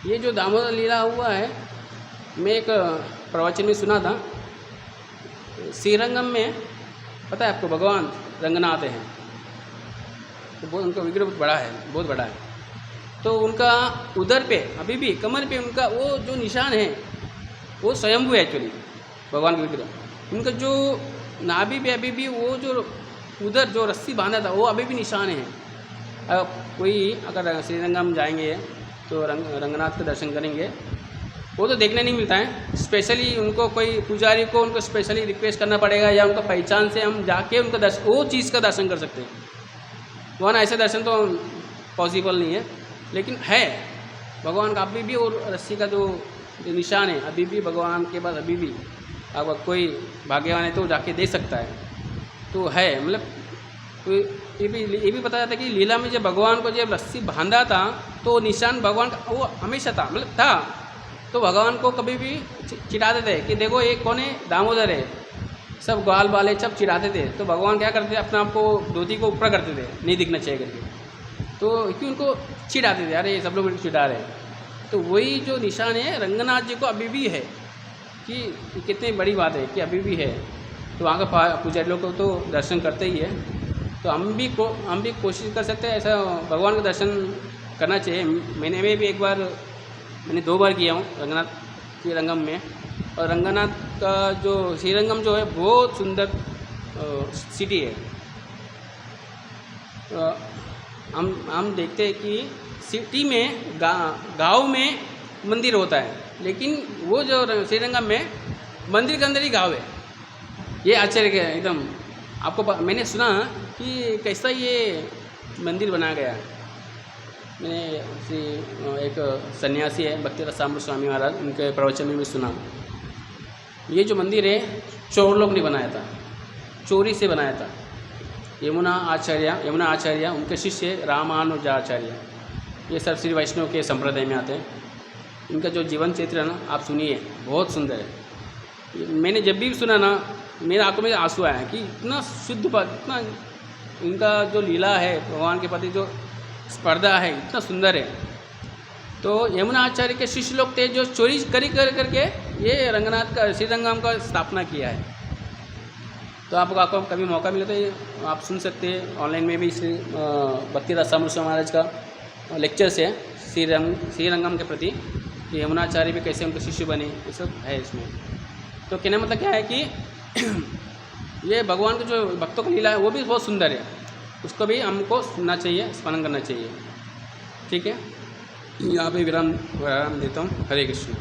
ये जो दामोदर लीला हुआ है, मैं एक प्रवचन में सुना था, श्रीरंगम में पता है आपको भगवान रंगनाथ हैं, तो बहुत उनका विग्रह बहुत बड़ा है। तो उनका उदर पे अभी भी कमर पे उनका वो जो निशान है वो स्वयंभू है एक्चुअली, भगवान का विग्रह। उनका जो नाभि पे अभी भी वो जो उधर जो रस्सी बांधा था वो अभी भी निशान है। कोई अगर श्रीरंगम जाएंगे तो रंगनाथ के दर्शन करेंगे, वो तो देखने नहीं मिलता है। स्पेशली उनको कोई पुजारी को उनको स्पेशली रिक्वेस्ट करना पड़ेगा, या उनका पहचान से हम जाके उनका दर्शन वो चीज़ का दर्शन कर सकते हैं। वहाँ ऐसे दर्शन तो पॉसिबल नहीं है, लेकिन है भगवान का अभी भी, और रस्सी का जो निशान है अभी भी भगवान के पास अभी भी। अगर कोई भाग्यवान है तो जाके दे सकता है, तो है मतलब। तो ये भी पता जाता है कि लीला में जब भगवान को जब रस्सी बांधा था तो निशान भगवान का वो हमेशा था, मतलब था। तो भगवान को कभी भी चिढ़ाते थे कि देखो ये कौन है, दामोदर है, सब ग्वाल बाले सब चिढ़ाते थे। तो भगवान क्या करते थे, अपने आप को धोती को ऊपर करते थे, नहीं दिखना चाहिए करके। तो क्यों उनको चिढ़ाते थे, अरे ये सब लोग चिढ़ा रहे हैं। तो वही जो निशान है रंगनाथ जी को अभी भी है, कि कितनी बड़ी बात है कि अभी भी है। तो वहाँ का पुजारी लोग को तो दर्शन करते ही है। तो हम भी कोशिश कर सकते हैं ऐसा भगवान का दर्शन करना चाहिए। मैंने भी एक बार, मैंने 2 बार किया हूँ रंगनाथ श्रीरंगम में। और रंगनाथ का जो श्रीरंगम जो है बहुत सुंदर सिटी है। हम देखते हैं कि सिटी में गाँव में मंदिर होता है, लेकिन वो जो श्रीरंगम में मंदिर के अंदर ही गाँव है। ये आश्चर्य है एकदम। आपको मैंने सुना कि कैसा ये मंदिर बनाया गया है। मैंने एक सन्यासी है भक्ति रसामृत स्वामी महाराज, उनके प्रवचन में भी सुना। ये जो मंदिर है चोर लोग ने बनाया था, चोरी से बनाया था। यमुना आचार्य उनके शिष्य रामानुजाचार्य, ये सब श्री वैष्णव के संप्रदाय में आते हैं। इनका जो जीवन चरित्र है ना, आप सुनिए, बहुत सुंदर है। मैंने जब भी सुना ना, मेरे आंखों में आंसू आया कि इतना शुद्ध बात, इतना इनका जो लीला है भगवान के प्रति जो स्पर्धा है, इतना सुंदर है। तो यमुना आचार्य के शिष्य लोग थे जो चोरी करके ये रंगनाथ का श्रीरंगम का स्थापना किया है। तो आपको कभी मौका मिले तो ये आप सुन सकते हैं। ऑनलाइन में भी श्री भक्ति रसामृत स्वामी महाराज का लेक्चर्स है श्रीरंगम के प्रति, कि यमुनाचार्य भी कैसे उनके शिष्य बने, ये सब है इसमें। तो कहने मतलब क्या है कि ये भगवान का जो भक्तों का लीला है वो भी बहुत सुंदर है, उसको भी हमको सुनना चाहिए, स्मरण करना चाहिए। ठीक है, यहाँ पे विराम देता हूँ। हरे कृष्ण।